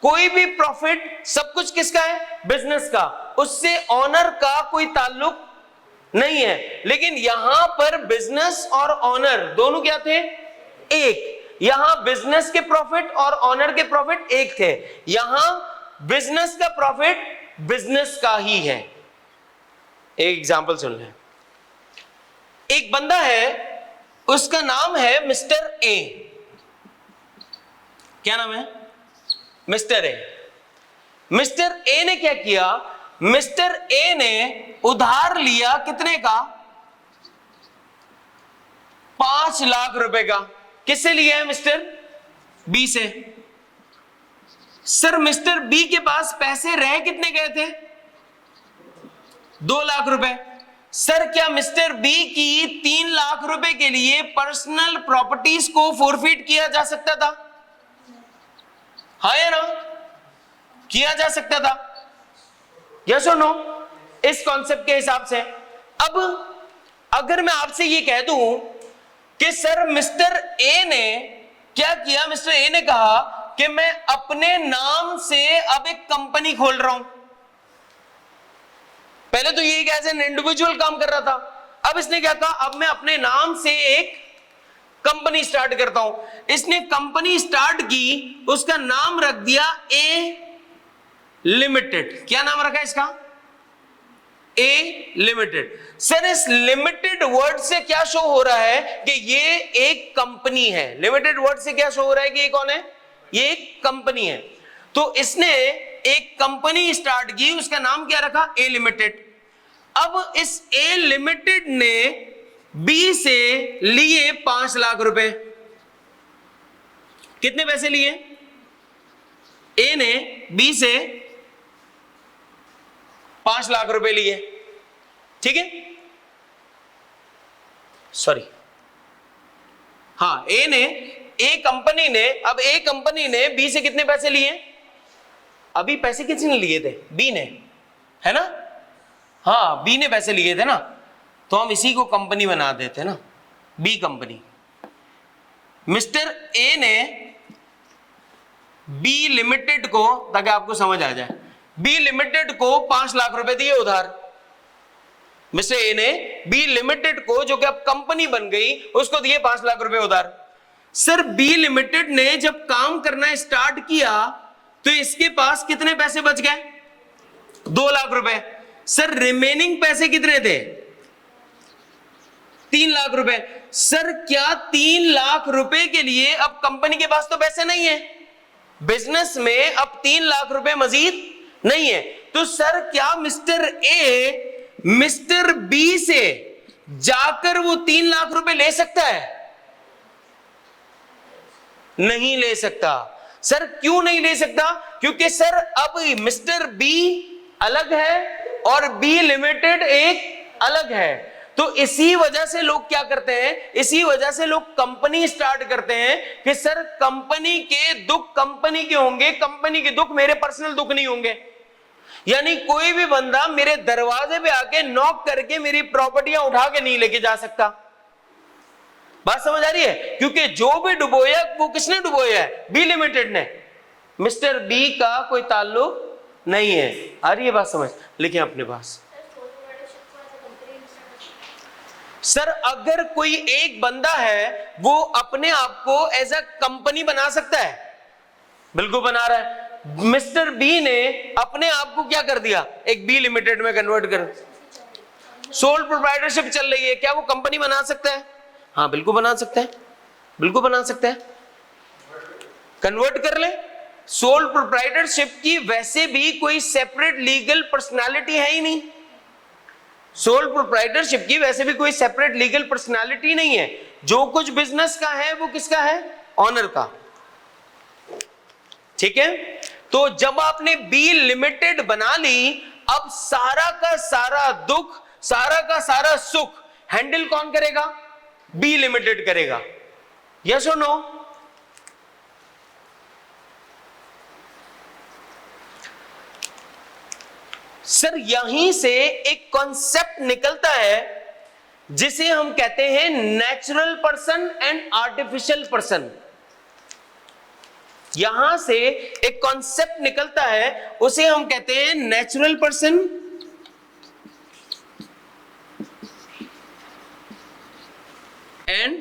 कोई भी प्रॉफिट, सब कुछ किसका है? बिजनेस का। उससे ऑनर का कोई ताल्लुक नहीं है। लेकिन यहां पर बिजनेस और ऑनर दोनों क्या थे? एक। यहां बिजनेस के प्रॉफिट और ऑनर के प्रॉफिट एक थे। यहां बिजनेस का प्रॉफिट बिजनेस का ही है। एक एग्जांपल सुन लें। एक बंदा है, उसका नाम है मिस्टर ए। क्या नाम है? Mister A. मिस्टर ए ने क्या किया? मिस्टर ए ने उधार लिया कितने का? 5 लाख रुपए का। किससे लिया है? मिस्टर बी से। सर मिस्टर बी के पास पैसे रह कितने गए थे? 2 लाख रुपए। सर क्या मिस्टर बी की 3 लाख रुपए के लिए पर्सनल प्रॉपर्टीज को फोरफिट किया जा सकता था? हाँ या ना? किया जा सकता था, यस और नो? इस कॉन्सेप्ट के हिसाब से। अब अगर मैं आपसे ये कह दूं कि सर मिस्टर ए ने क्या किया? मिस्टर ए ने कहा कि मैं अपने नाम से अब एक कंपनी खोल रहा हूं। पहले तो ये एज एन इंडिविजुअल काम कर रहा था, अब इसने क्या कहा? अब मैं अपने नाम से एक कंपनी स्टार्ट करता हूं। इसने कंपनी स्टार्ट की, उसका नाम रख दिया ए लिमिटेड। क्या नाम रखा इसका? ए लिमिटेड। सर इस लिमिटेड वर्ड से क्या शो हो रहा है कि ये एक कंपनी है? लिमिटेड वर्ड से क्या शो हो रहा है कि ये कौन है? ये एक कंपनी है। तो इसने एक कंपनी स्टार्ट की, उसका नाम क्या रखा? ए लिमिटेड। अब इस ए लिमिटेड ने बी से लिए 5 लाख रुपए। कितने पैसे लिए? ए ने बी से 5 लाख रुपए लिए, ठीक है? सॉरी, हाँ, ए ने ए कंपनी ने बी से कितने पैसे लिए? अभी पैसे किसने लिए थे? बी ने, है ना? हाँ, बी ने पैसे लिए थे ना, तो हम इसी को कंपनी बना देते ना, बी कंपनी। मिस्टर ए ने बी लिमिटेड को, ताकि आपको समझ आ जाए, बी लिमिटेड को 5 लाख रुपए दिए उधार। मिस्टर ए ने बी लिमिटेड को, जो कि अब कंपनी बन गई, उसको दिए 5 लाख रुपए उधार। सर बी लिमिटेड ने जब काम करना स्टार्ट किया तो इसके पास कितने पैसे बच गए? 2 लाख रुपए। सर रिमेनिंग पैसे कितने थे? 3 लाख रुपए। सर क्या 3 लाख रुपए के लिए अब कंपनी के पास तो पैसे नहीं है, बिजनेस में अब 3 लाख रुपए मजीद नहीं है, तो सर क्या मिस्टर ए मिस्टर बी से जाकर वो 3 लाख रुपए ले सकता है? नहीं ले सकता। सर क्यों नहीं ले सकता? क्योंकि सर अब मिस्टर बी अलग है और बी लिमिटेड एक अलग है। तो इसी वजह से लोग क्या करते हैं, इसी वजह से लोग कंपनी स्टार्ट करते हैं कि सर कंपनी के दुख कंपनी के होंगे, कंपनी के दुख मेरे पर्सनल दुख नहीं होंगे। यानी कोई भी बंदा मेरे दरवाजे पे आके नॉक करके मेरी प्रॉपर्टियां उठा के नहीं लेके जा सकता। बात समझ आ रही है? क्योंकि जो भी डुबोया वो किसने डुबोया है? बी लिमिटेड ने। मिस्टर बी का कोई ताल्लुक नहीं है। आ रही है बात समझ? लिखें अपने पास। सर अगर कोई एक बंदा है वो अपने आप को एज अ कंपनी बना सकता है, बिल्कुल बना रहा है। मिस्टर बी ने अपने आप को क्या कर दिया? एक बी लिमिटेड में कन्वर्ट कर, सोल प्रोप्राइटरशिप चल रही है, क्या वो कंपनी बना सकता है? हाँ बिल्कुल बना सकता है, बिल्कुल बना सकता है, कन्वर्ट कर ले। सोल प्रोप्राइटरशिप की वैसे भी कोई सेपरेट लीगल पर्सनालिटी है ही नहीं। सोल प्रोप्राइटरशिप की वैसे भी कोई सेपरेट लीगल पर्सनालिटी नहीं है। जो कुछ बिजनेस का है वो किसका है? ऑनर का। ठीक है, तो जब आपने बी लिमिटेड बना ली, अब सारा का सारा दुख, सारा का सारा सुख हैंडल कौन करेगा? बी लिमिटेड करेगा। यस और नो? सर यहीं से एक कॉन्सेप्ट निकलता है जिसे हम कहते हैं natural person and artificial person. यहां से एक कॉन्सेप्ट निकलता है, उसे हम कहते हैं natural person and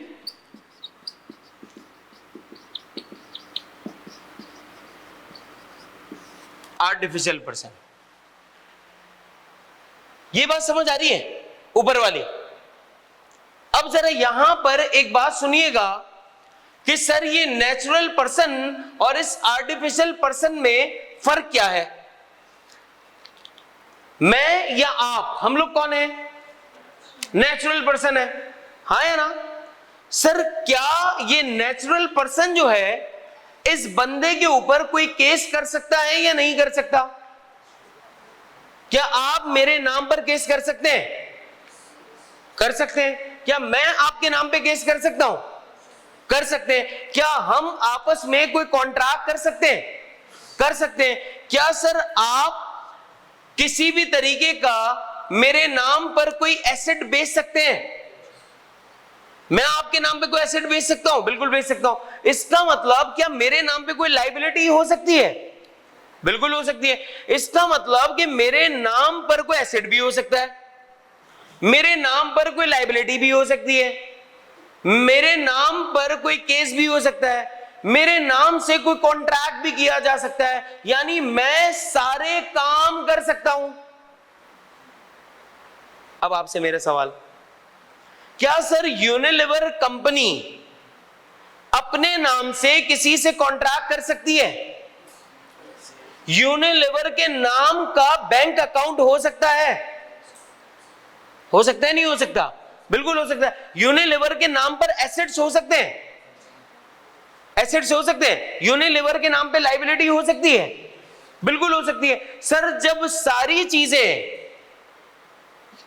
artificial person. ये बात समझ आ रही है ऊपर वाली? अब जरा यहां पर एक बात सुनिएगा कि सर ये नेचुरल पर्सन और इस आर्टिफिशियल पर्सन में फर्क क्या है? मैं या आप, हम लोग कौन है? नेचुरल पर्सन है, हाँ या ना? सर क्या ये नेचुरल पर्सन जो है इस बंदे के ऊपर कोई केस कर सकता है या नहीं कर सकता? क्या आप मेरे नाम पर केस कर सकते हैं? कर सकते हैं। क्या मैं आपके नाम पे केस कर सकता हूं? कर सकते हैं। क्या हम आपस में कोई कॉन्ट्रैक्ट कर सकते हैं? कर सकते हैं। क्या सर आप किसी भी तरीके का मेरे नाम पर कोई एसेट बेच सकते हैं? मैं आपके नाम पे कोई एसेट बेच सकता हूं? बिल्कुल बेच सकता हूं। इसका मतलब क्या मेरे नाम पे कोई लायबिलिटी हो सकती है? बिल्कुल हो सकती है। इसका मतलब कि मेरे नाम पर कोई एसेट भी हो सकता है, मेरे नाम पर कोई लायबिलिटी भी हो सकती है, मेरे नाम पर कोई केस भी हो सकता है, मेरे नाम से कोई कॉन्ट्रैक्ट भी किया जा सकता है। यानी मैं सारे काम कर सकता हूं। अब आपसे मेरा सवाल, क्या सर यूनिलीवर कंपनी अपने नाम से किसी से कॉन्ट्रैक्ट कर सकती है? यूनिलीवर के नाम का बैंक अकाउंट हो सकता है? हो सकता है नहीं हो सकता? बिल्कुल हो सकता है। यूनिलीवर के नाम पर एसेट्स हो सकते हैं, एसेट्स हो सकते हैं। यूनिलीवर के नाम पे लायबिलिटी हो सकती है, बिल्कुल हो सकती है। सर जब सारी चीजें,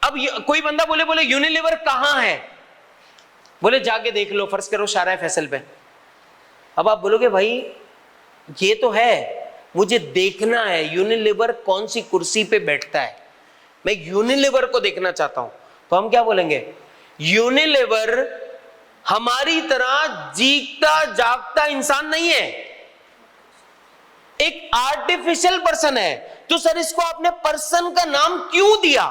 अब कोई बंदा बोले यूनिलीवर कहां है? बोले जाके देख लो, फर्ज करो शारा फैसल पे, अब आप बोलोगे भाई ये तो है, मुझे देखना है यूनिलीवर कौन सी कुर्सी पे बैठता है, मैं यूनिलीवर को देखना चाहता हूं। तो हम क्या बोलेंगे, यूनिलीवर हमारी तरह जीता जागता इंसान नहीं है, एक आर्टिफिशियल पर्सन है। तो सर इसको आपने पर्सन का नाम क्यों दिया?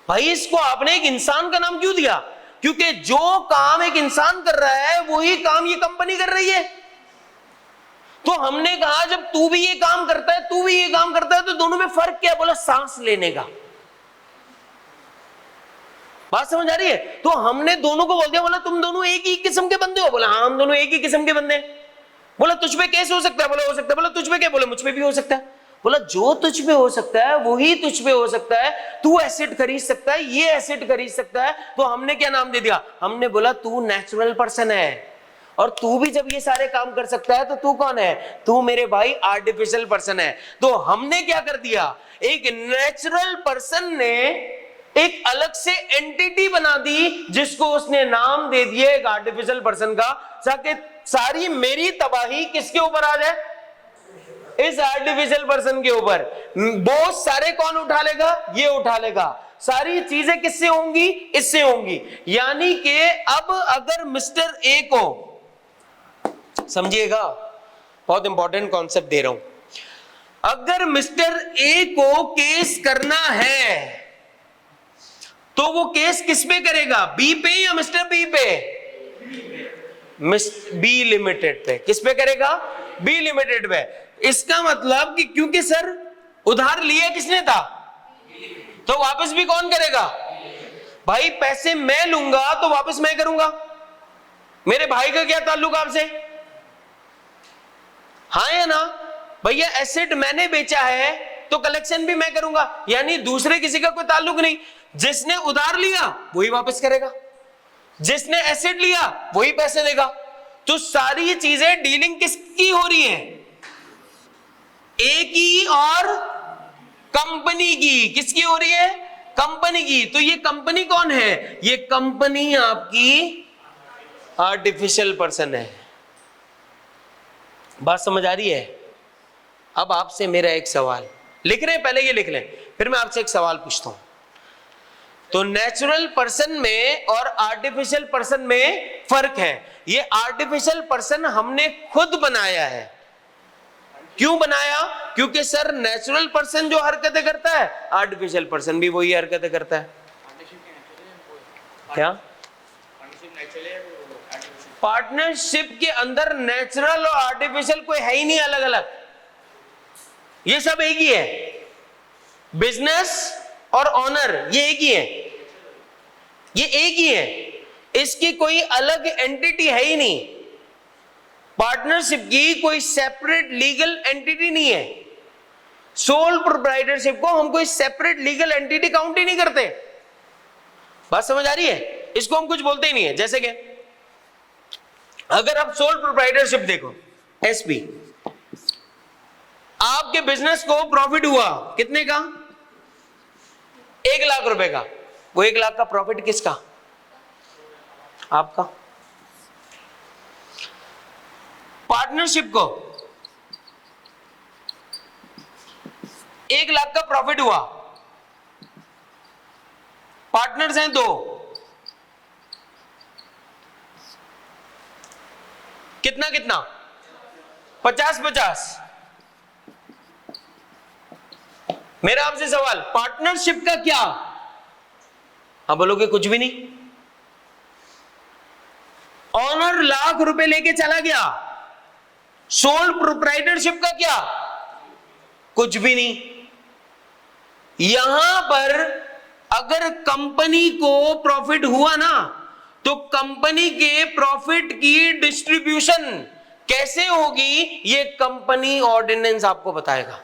भाई इसको आपने एक इंसान का नाम क्यों दिया? क्योंकि जो काम एक इंसान कर रहा है वही काम ये कंपनी कर रही है। तो हमने कहा जब तू भी ये काम करता है, तू भी ये काम करता है, तो दोनों में फर्क क्या? बोला सांस लेने का। बात समझ आ रही है? तो हमने दोनों को बोल दिया, बोला तुम दोनों एक ही किस्म के बंदे हो। बोला हाँ हम दोनों एक ही किस्म के बंदे हैं। बोला तुझ पे कैसे हो सकता है? बोला हो सकता है। बोला तुझ पे क्या? बोला मुझ पे भी हो सकता है। बोला जो तुझ पे हो सकता है वही तुझ पे हो सकता है। तू एसेट खरीद सकता है, ये एसेट खरीद सकता है। तो हमने क्या नाम दे दिया? हमने बोला तू नेचुरल पर्सन है, और तू भी जब ये सारे काम कर सकता है तो तू कौन है? तू मेरे भाई आर्टिफिशियल पर्सन है। तो हमने क्या कर दिया, एक नेचुरल पर्सन ने एक अलग से एंटिटी बना दी जिसको उसने नाम दे दिया एक आर्टिफिशियल पर्सन का, ताकि सारी मेरी तबाही किसके ऊपर आ जाए? इस आर्टिफिशियल पर्सन के ऊपर। बोझ सारे कौन उठा लेगा? ये उठा लेगा। सारी चीजें किससे होंगी? इससे होंगी। यानी कि अब अगर मिस्टर ए को, समझिएगा बहुत इंपॉर्टेंट कॉन्सेप्ट दे रहा हूं, अगर मिस्टर ए को केस करना है तो वो केस किस पे करेगा? बी पे या मिस्टर बी पे? बी लिमिटेड पे। किस पे करेगा? बी लिमिटेड पे। इसका मतलब कि क्योंकि सर उधार लिया किसने था, तो वापस भी कौन करेगा? भाई पैसे मैं लूंगा तो वापस मैं करूंगा। मेरे भाई का क्या ताल्लुक आपसे? हाँ या ना? भैया एसेट मैंने बेचा है तो कलेक्शन भी मैं करूंगा, यानी दूसरे किसी का कोई ताल्लुक नहीं। जिसने उधार लिया वही वापस करेगा, जिसने एसेट लिया वही पैसे देगा। तो सारी चीजें डीलिंग किसकी हो रही है? ए की और कंपनी की। किसकी हो रही है? कंपनी की। तो ये कंपनी कौन है? ये कंपनी आपकी आर्टिफिशियल पर्सन है। बात समझ आ रही है? अब आपसे मेरा एक सवाल, लिख रहे हैं? पहले ये लिख लें, फिर मैं आपसे एक सवाल पूछता हूं। तो नेचुरल पर्सन में और आर्टिफिशियल पर्सन में फर्क है। ये आर्टिफिशियल पर्सन हमने खुद बनाया है। क्यों बनाया? क्योंकि सर नेचुरल पर्सन जो हरकतें करता है, आर्टिफिशियल पर्सन भी वही हरकतें करता है। क्या पार्टनरशिप के अंदर नेचुरल और आर्टिफिशियल कोई है ही नहीं अलग अलग, ये सब एक ही है। बिजनेस और ऑनर ये एक ही है, ये एक ही है, इसकी कोई अलग एंटिटी है ही नहीं। पार्टनरशिप की कोई सेपरेट लीगल एंटिटी नहीं है। सोल प्रोप्राइटरशिप को हम कोई सेपरेट लीगल एंटिटी काउंट ही नहीं करते। बात समझ आ रही है? इसको हम कुछ बोलते ही नहीं है। जैसे कि अगर आप सोल प्रोप्राइटरशिप देखो, एसपी, आपके बिजनेस को प्रॉफिट हुआ कितने का? 1 लाख रुपए का। वो 1 लाख का प्रॉफिट किसका? आपका। पार्टनरशिप को 1 लाख का प्रॉफिट हुआ, पार्टनर्स हैं 2, कितना कितना? 50-50। मेरा आपसे सवाल, पार्टनरशिप का क्या? हाँ बोलोगे कुछ भी नहीं। ऑनर लाख रुपए लेके चला गया, सोल प्रोप्राइटरशिप का क्या? कुछ भी नहीं। यहां पर अगर कंपनी को प्रॉफिट हुआ ना, तो कंपनी के प्रॉफिट की डिस्ट्रीब्यूशन कैसे होगी ये कंपनी ऑर्डिनेंस आपको बताएगा।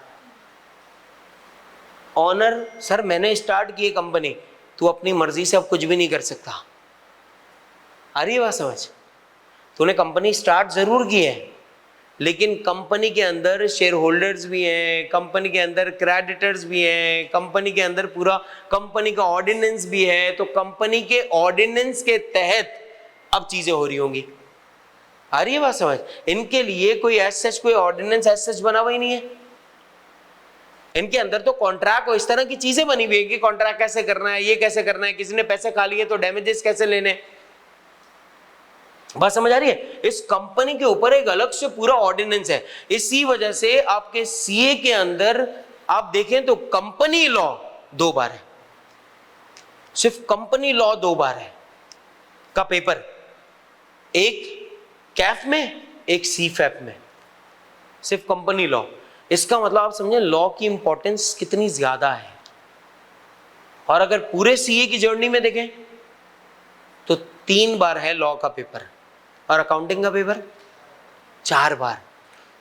ऑनर, सर मैंने स्टार्ट की कंपनी, तू अपनी मर्जी से अब कुछ भी नहीं कर सकता। आ रही है बात समझ? तूने कंपनी स्टार्ट जरूर की है, लेकिन कंपनी के अंदर शेयर होल्डर्स भी हैं, कंपनी के अंदर क्रेडिटर्स भी हैं, कंपनी के अंदर पूरा कंपनी का ऑर्डिनेंस भी है। तो कंपनी के ऑर्डिनेंस के तहत अब चीजें हो रही होंगी। आ रही है बात समझ? इनके लिए कोई एज कोई ऑर्डिनेंस एज बना हुआ ही नहीं है। इनके अंदर तो कॉन्ट्रैक्ट और इस तरह की चीजें बनी हुई है कि कॉन्ट्रैक्ट कैसे करना है, ये कैसे करना है, किसी ने पैसे खा लिए तो डैमेजेस कैसे लेने। बात समझ आ रही है? इस कंपनी के ऊपर एक अलग से पूरा ऑर्डिनेंस है। इसी वजह से आपके सीए के अंदर आप देखें तो कंपनी लॉ 2 बार है, सिर्फ कंपनी लॉ 2 बार है का पेपर, एक कैफ में एक सीफैप में, सिर्फ कंपनी लॉ। इसका मतलब आप समझें लॉ की इंपॉर्टेंस कितनी ज्यादा है। और अगर पूरे सीए की जर्नी में देखें तो 3 बार है लॉ का पेपर और अकाउंटिंग का पेपर 4 बार।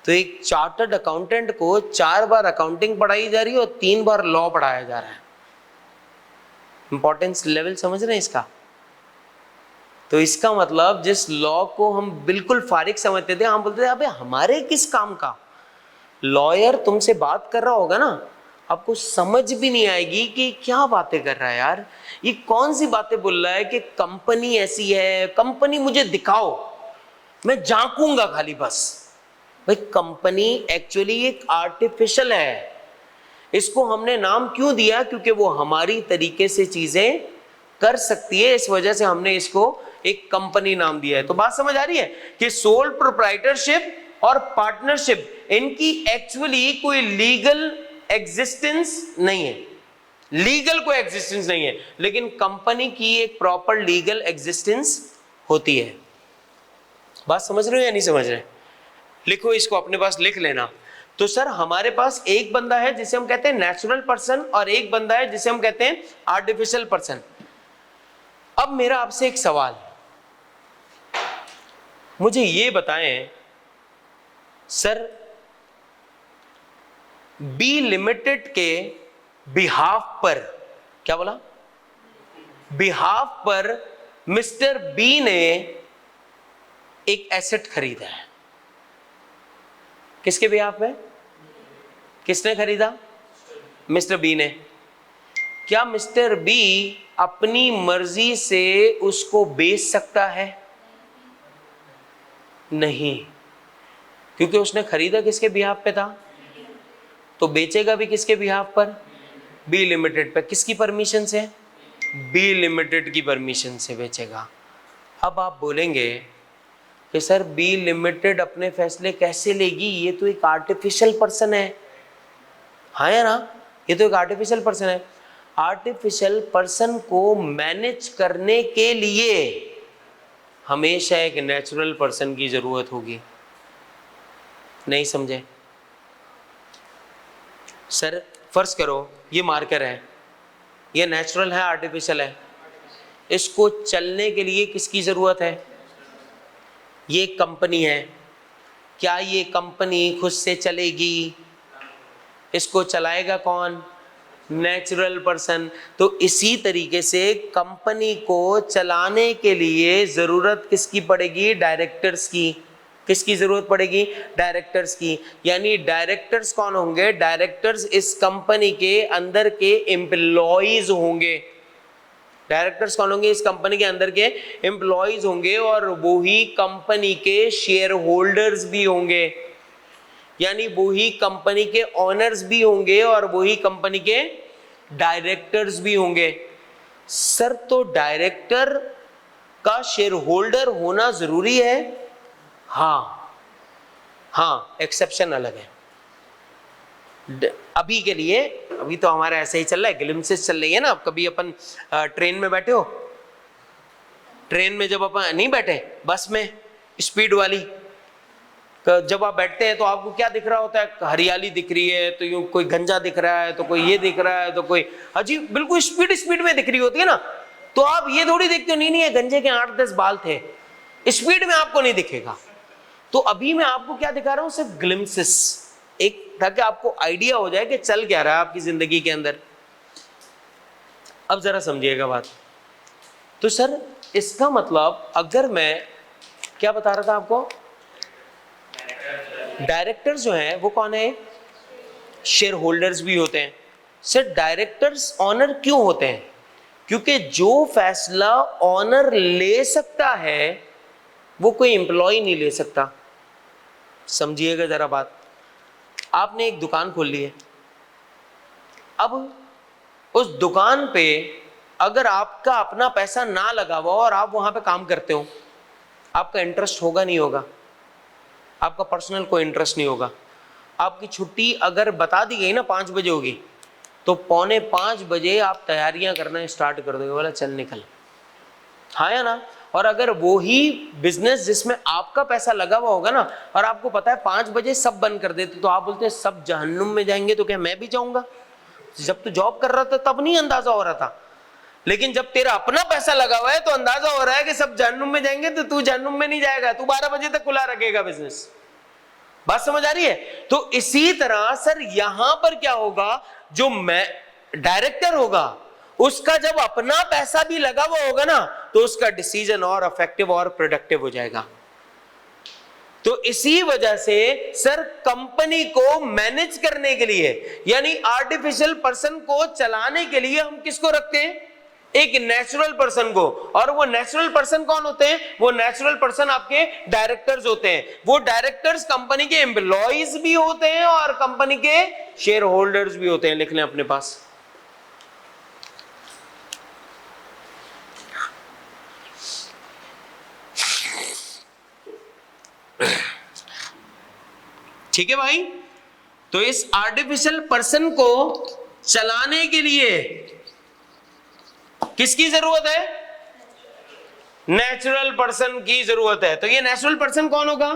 तो एक चार्टर्ड अकाउंटेंट को 4 बार अकाउंटिंग पढ़ाई जा रही है और 3 बार लॉ पढ़ाया जा रहा है। इंपॉर्टेंस लेवल समझ रहे हैं इसका? तो इसका मतलब जिस लॉ को हम बिल्कुल फारिग समझते थे, हम बोलते थे अबे हमारे किस काम का। लॉयर तुमसे बात कर रहा होगा ना, आपको समझ भी नहीं आएगी कि क्या बातें कर रहा है यार, ये कौन सी बातें बोल रहा है कि कंपनी ऐसी है, कंपनी मुझे दिखाओ, मैं झांकूंगा खाली बस। भाई कंपनी एक्चुअली एक आर्टिफिशियल है। इसको हमने नाम क्यों दिया? क्योंकि वो हमारी तरीके से चीजें कर सकती है, इस वजह से हमने इसको एक कंपनी नाम दिया है। तो बात समझ आ रही है कि सोल प्रोप्राइटरशिप और पार्टनरशिप इनकी एक्चुअली कोई लीगल एग्जिस्टेंस नहीं है, लीगल कोई एग्जिस्टेंस नहीं है, लेकिन कंपनी की एक प्रॉपर लीगल एग्जिस्टेंस होती है। बात समझ रहे हो या नहीं समझ रहे? लिखो इसको, अपने पास लिख लेना। तो सर हमारे पास एक बंदा है जिसे हम कहते हैं नेचुरल पर्सन और एक बंदा है जिसे हम कहते हैं आर्टिफिशियल पर्सन। अब मेरा आपसे एक सवाल, मुझे ये बताएं सर, बी लिमिटेड के बिहाफ पर, क्या बोला? बिहाफ पर मिस्टर बी ने एक एसेट खरीदा है। किसके बिहाफ पे? किसने खरीदा? मिस्टर बी ने। क्या मिस्टर बी अपनी मर्जी से उसको बेच सकता है? नहीं, क्योंकि उसने खरीदा किसके बिहाफ पे था, तो बेचेगा भी किसके बिहाफ पर? बी लिमिटेड पे। किसकी परमिशन से? बी लिमिटेड की परमिशन से बेचेगा। अब आप बोलेंगे कि सर बी लिमिटेड अपने फैसले कैसे लेगी, ये तो एक आर्टिफिशियल पर्सन है। हाँ या ना, ये तो एक आर्टिफिशियल पर्सन है। आर्टिफिशियल पर्सन को मैनेज करने के लिए हमेशा एक नेचुरल पर्सन की जरूरत होगी। नहीं समझे? सर फर्ज करो ये मार्कर है, ये नेचुरल है आर्टिफिशियल है, इसको चलने के लिए किसकी जरूरत है? ये कंपनी है, क्या ये कंपनी खुद से चलेगी? इसको चलाएगा कौन? Natural person. तो इसी तरीके से कंपनी को चलाने के लिए जरूरत किसकी पड़ेगी? डायरेक्टर्स की। किसकी जरूरत पड़ेगी? डायरेक्टर्स की। यानी डायरेक्टर्स कौन होंगे? डायरेक्टर्स इस कंपनी के अंदर के एम्प्लॉइज होंगे। डायरेक्टर्स कौन होंगे? इस कंपनी के अंदर के एम्प्लॉइज होंगे और वो ही कंपनी के शेयर होल्डर्स भी होंगे, यानी वो ही कंपनी के ओनर्स भी होंगे और वो ही कंपनी के डायरेक्टर्स भी होंगे। सर तो डायरेक्टर का शेयर होल्डर होना जरूरी है? हाँ, हाँ, एक्सेप्शन अलग है। अभी के लिए, अभी तो हमारा ऐसा ही चल रहा है, ग्लिम्सेस चल रही है ना। अब कभी अपन ट्रेन में बैठे हो, ट्रेन में जब अपन नहीं बैठे, बस में स्पीड वाली, जब आप बैठते हैं तो आपको क्या दिख रहा होता है? हरियाली दिख रही है तो यूं कोई गंजा दिख रहा है, तो कोई ये दिख रहा है, तो कोई अजीब बिल्कुल स्पीड में दिख रही होती है ना। तो आप ये थोड़ी देखते हो नहीं गंजे के 8-10 बाल थे, स्पीड में आपको नहीं दिखेगा। तो अभी मैं आपको क्या दिखा रहा हूं? सिर्फ ग्लिम्सेस, एक ताकि आपको आइडिया हो जाए कि चल क्या रहा है आपकी जिंदगी के अंदर। अब जरा समझिएगा बात। तो सर इसका मतलब अगर मैं क्या बता रहा था आपको, डायरेक्टर्स जो हैं वो कौन है? शेयर होल्डर्स भी होते हैं। सर डायरेक्टर्स ऑनर क्यों होते हैं? क्योंकि जो फैसला ऑनर ले सकता है वो कोई एम्प्लॉय नहीं ले सकता। समझिएगा जरा बात। आपने एक दुकान खोल ली है, अब उस दुकान पे अगर आपका अपना पैसा ना लगा हुआ और आप वहां पे काम करते हो, आपका इंटरेस्ट होगा नहीं होगा? आपका पर्सनल कोई इंटरेस्ट नहीं होगा। आपकी छुट्टी अगर बता दी गई ना 5 बजे होगी, तो 4:45 बजे आप तैयारियां करना स्टार्ट कर दोगे, बोला चल निकल, हाँ या ना? और अगर वो ही बिजनेस जिसमें आपका पैसा लगा हुआ होगा ना, और आपको पता है 5 बजे सब बंद कर देते, तो आप बोलते हैं सब जहन्नुम में जाएंगे, तो क्या मैं भी जाऊंगा? जब तू जॉब कर रहा था तब नहीं अंदाजा हो रहा था, लेकिन जब तेरा अपना पैसा लगा हुआ है तो अंदाजा हो रहा है कि सब जहन्नुम में जाएंगे, तो तू जहन्नुम में नहीं जाएगा, तू 12 बजे तक खुला रखेगा बिजनेस। बात समझ आ रही है? तो इसी तरह सर यहां पर क्या होगा, जो मैं डायरेक्टर होगा उसका जब अपना पैसा भी लगा हुआ होगा ना, तो उसका डिसीजन और इफेक्टिव और प्रोडक्टिव हो जाएगा। तो इसी वजह से सर कंपनी को मैनेज करने के लिए, यानी आर्टिफिशियल पर्सन को चलाने के लिए हम किसको रखते हैं? एक नेचुरल पर्सन को। और वो नेचुरल पर्सन कौन होते हैं? वो नेचुरल पर्सन आपके डायरेक्टर्स होते हैं। वो डायरेक्टर्स कंपनी के एम्प्लॉइज भी होते हैं और कंपनी के शेयर होल्डर्स भी होते हैं। लिख लें अपने पास। ठीक है भाई? तो इस आर्टिफिशियल पर्सन को चलाने के लिए किसकी जरूरत है? नेचुरल पर्सन की जरूरत है। तो ये नेचुरल पर्सन कौन होगा?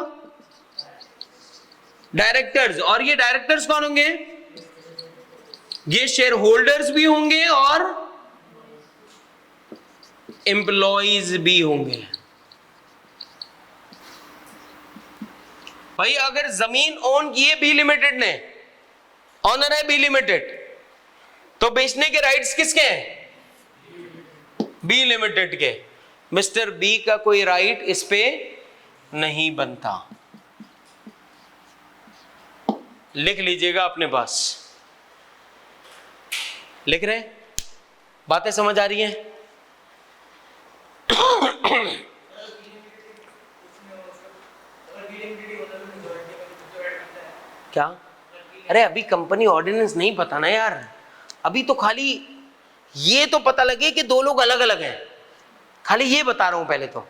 डायरेक्टर्स। और ये डायरेक्टर्स कौन होंगे? ये शेयर होल्डर्स भी होंगे और एम्प्लॉइज भी होंगे। भाई अगर जमीन ओन की है बी लिमिटेड ने, ऑनर है बी लिमिटेड, तो बेचने के राइट्स किसके हैं? बी लिमिटेड के। मिस्टर बी का कोई राइट इस पे नहीं बनता। लिख लीजिएगा अपने पास। लिख रहे? बातें समझ आ रही हैं? क्या? अरे अभी कंपनी ऑर्डिनेंस नहीं पता ना यार, अभी तो खाली ये तो पता लगे कि दो लोग अलग अलग हैं, खाली ये बता रहा हूं पहले तो,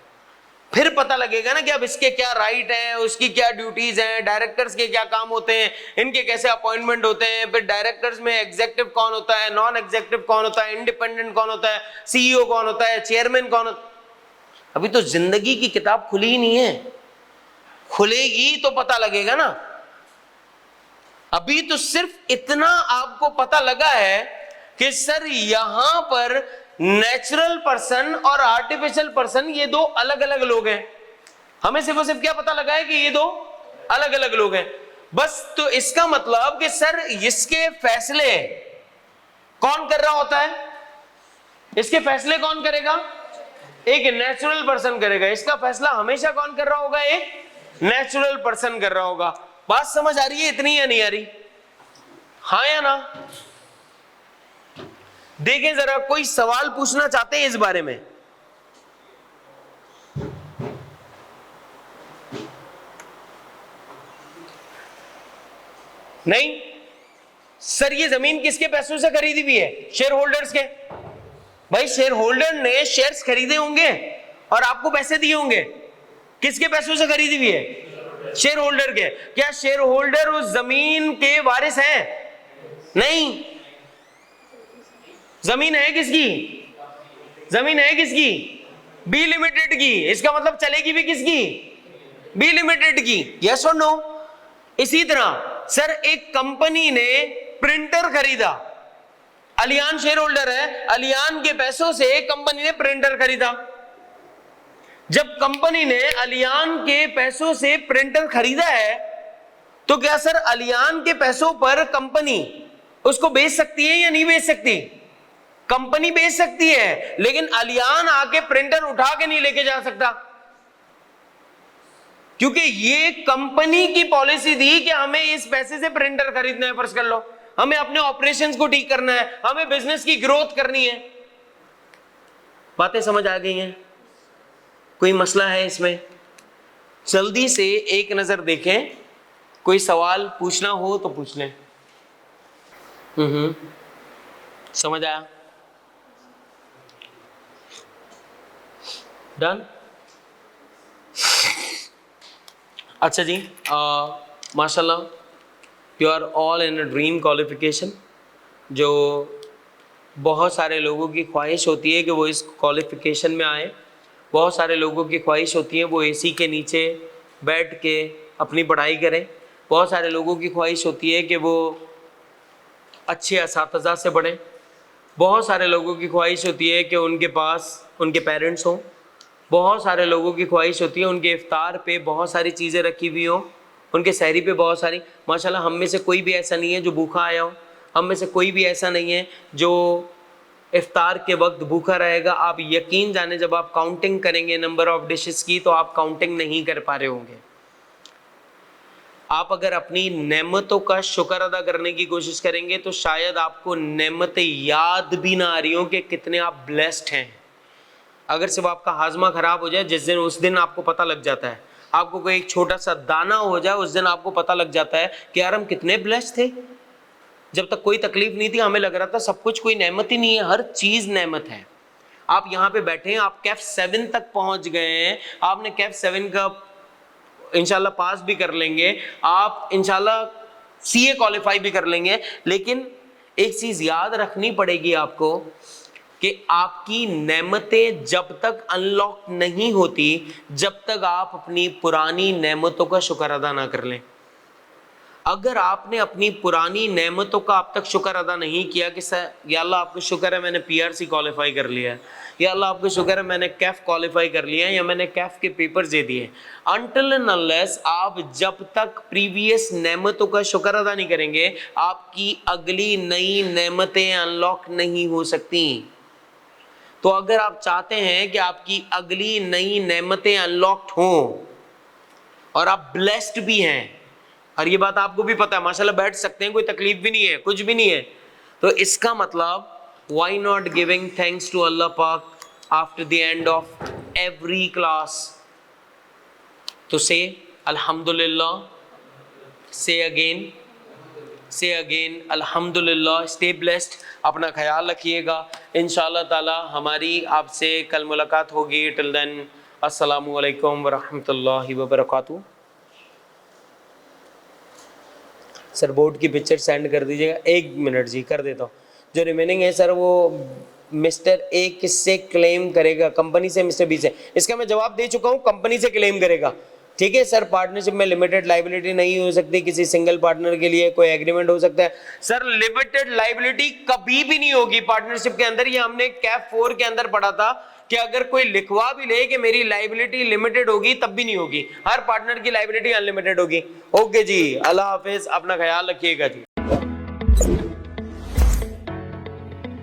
फिर पता लगेगा ना कि अब इसके क्या राइट हैं, उसकी क्या ड्यूटीज हैं, डायरेक्टर्स के क्या काम होते हैं, इनके कैसे अपॉइंटमेंट होते हैं, फिर डायरेक्टर्स में एग्जीक्यूटिव कौन होता है, नॉन एग्जीक्यूटिव कौन होता है, इंडिपेंडेंट कौन होता है, सीईओ कौन होता है, चेयरमैन कौन होता है। अभी तो जिंदगी की किताब खुली ही नहीं है, खुलेगी तो पता लगेगा ना। अभी तो सिर्फ इतना आपको पता लगा है कि सर यहां पर नेचुरल पर्सन और आर्टिफिशियल पर्सन ये दो अलग अलग लोग हैं। हमें सिर्फ और सिर्फ क्या पता लगा है कि ये दो अलग अलग लोग हैं बस। तो इसका मतलब कि सर इसके फैसले कौन कर रहा होता है? इसके फैसले कौन करेगा? एक नेचुरल पर्सन करेगा। इसका फैसला हमेशा कौन कर रहा होगा? एक नेचुरल पर्सन कर रहा होगा। बात समझ आ रही है इतनी या नहीं आ रही? हाँ या ना? देखें जरा, कोई सवाल पूछना चाहते हैं इस बारे में? नहीं? सर ये जमीन किसके पैसों से खरीदी हुई है? शेयर होल्डर्स के। भाई शेयर होल्डर ने शेयर्स खरीदे होंगे और आपको पैसे दिए होंगे, किसके पैसों से खरीदी हुई है? शेयर होल्डर के। क्या शेयर होल्डर उस जमीन के वारिस हैं? नहीं। जमीन है किसकी? जमीन है किसकी? बी लिमिटेड की। इसका मतलब चलेगी भी किसकी? बी लिमिटेड की। यस और नो? इसी तरह सर एक कंपनी ने प्रिंटर खरीदा, अलियान शेयर होल्डर है, अलियान के पैसों से कंपनी ने प्रिंटर खरीदा। जब कंपनी ने अलियान के पैसों से प्रिंटर खरीदा है, तो क्या सर अलियान के पैसों पर कंपनी उसको बेच सकती है या नहीं बेच सकती? कंपनी बेच सकती है, लेकिन अलियान आके प्रिंटर उठा के नहीं लेके जा सकता, क्योंकि ये कंपनी की पॉलिसी थी कि हमें इस पैसे से प्रिंटर खरीदना है, फर्ज कर लो, हमें अपने ऑपरेशंस को ठीक करना है, हमें बिजनेस की ग्रोथ करनी है। बातें समझ आ गई हैं? कोई मसला है इसमें? जल्दी से एक नजर देखें, कोई सवाल पूछना हो तो पूछ लें। समझ आया? डन? अच्छा जी, माशाल्लाह, you are all in a dream qualification. जो बहुत सारे लोगों की ख्वाहिश होती है कि वो इस क्वालिफिकेशन में आए, बहुत सारे लोगों की ख्वाहिश होती है वो एसी के नीचे बैठ के अपनी पढ़ाई करें, बहुत सारे लोगों की ख्वाहिश होती है कि वो अच्छे असातिज़ा से पढ़ें, बहुत सारे लोगों की ख्वाहिश होती है कि उनके पास उनके पेरेंट्स हों, बहुत सारे लोगों की ख्वाहिश होती है उनके इफ्तार पे बहुत सारी चीज़ें रखी हुई हों, उनके सहरी पे बहुत सारी। माशाल्लाह हम में से कोई भी ऐसा नहीं है जो भूखा आया हो, हम में से कोई भी ऐसा नहीं है जो इफ्तार के वक्त भूखा रहेगा। आप यकीन जाने जब आप काउंटिंग करेंगे नंबर ऑफ डिशेस की तो आप काउंटिंग नहीं कर पा रहे होंगे। आप अगर अपनी नेमतों का शुक्र अदा करने की कोशिश करेंगे तो शायद आपको नेमतें याद भी ना आ रही हो कि कितने आप ब्लेस्ड हैं। अगर सिर्फ आपका हाजमा खराब हो जाए जिस दिन, उस दिन आपको पता लग जाता है। आपको कोई एक छोटा सा दाना हो जाए उस दिन आपको पता लग जाता है कि यार हम कितने ब्लेस्ड थे। जब तक कोई तकलीफ नहीं थी हमें लग रहा था सब कुछ कोई नेमत ही नहीं है, हर चीज नेमत है। आप यहाँ पे बैठे हैं, आप कैफ 7 तक पहुंच गए हैं, आपने कैफ 7 का इंशाल्लाह पास भी कर लेंगे, आप इंशाल्लाह सीए क्वालिफाई भी कर लेंगे। लेकिन एक चीज याद रखनी पड़ेगी आपको कि आपकी नेमतें जब तक अनलॉक नहीं होती जब तक आप अपनी पुरानी नेमतों का शुक्र अदा ना कर लें। अगर आपने अपनी पुरानी नेमतों का अब तक शुक्र अदा नहीं किया कि सर या अल्लाह आपको शुक्र है मैंने पीआरसी क्वालिफाई कर लिया है, या अल्लाह आपको शुक्र है मैंने कैफ क्वालिफाई कर लिया है, या मैंने कैफ के पेपर्स दे दिए, अनटिल एंड अनलेस आप जब तक प्रीवियस नेमतों का शुक्र अदा नहीं करेंगे आपकी अगली नई नेमतें अनलॉक नहीं हो सकती। तो अगर आप चाहते हैं कि आपकी अगली नई नेमतें अनलॉक्ड हों और आप ब्लेस्ड भी हैं, और ये बात आपको भी पता है, माशाल्लाह बैठ सकते हैं, कोई तकलीफ भी नहीं है, कुछ भी नहीं है, तो इसका मतलब why not giving thanks to Allah पाक after the end of every class. तो से अल्हम्दुलिल्लाह, से अगेन अल्हम्दुलिल्लाह, स्टे ब्लेस्ड, अपना ख्याल रखिएगा। इंशाअल्लाह ताला हमारी आपसे कल मुलाकात होगी। टिल देन अस्सलामु अलैकुम व रहमतुल्लाहि व बरकातहू। सर बोर्ड की पिक्चर सेंड कर दीजिएगा। 1 मिनट जी, कर देता हूँ। जो रिमेनिंग है सर वो मिस्टर ए किससे क्लेम करेगा, कंपनी से, मिस्टर बी से? इसका मैं जवाब दे चुका हूँ, कंपनी से क्लेम करेगा। ठीक है सर, पार्टनरशिप में लिमिटेड लाइबिलिटी नहीं हो सकती, किसी सिंगल पार्टनर के लिए कोई एग्रीमेंट हो सकता है। सर लिमिटेड लाइबिलिटी कभी भी नहीं होगी पार्टनरशिप के अंदर। ये हमने कैप 4 के अंदर पढ़ा था कि अगर कोई लिखवा भी ले कि मेरी लाइबिलिटी लिमिटेड होगी तब भी नहीं होगी, हर पार्टनर की लाइबिलिटी अनलिमिटेड होगी। ओके जी, अल्लाह हाफिज, अपना ख्याल रखिएगा जी।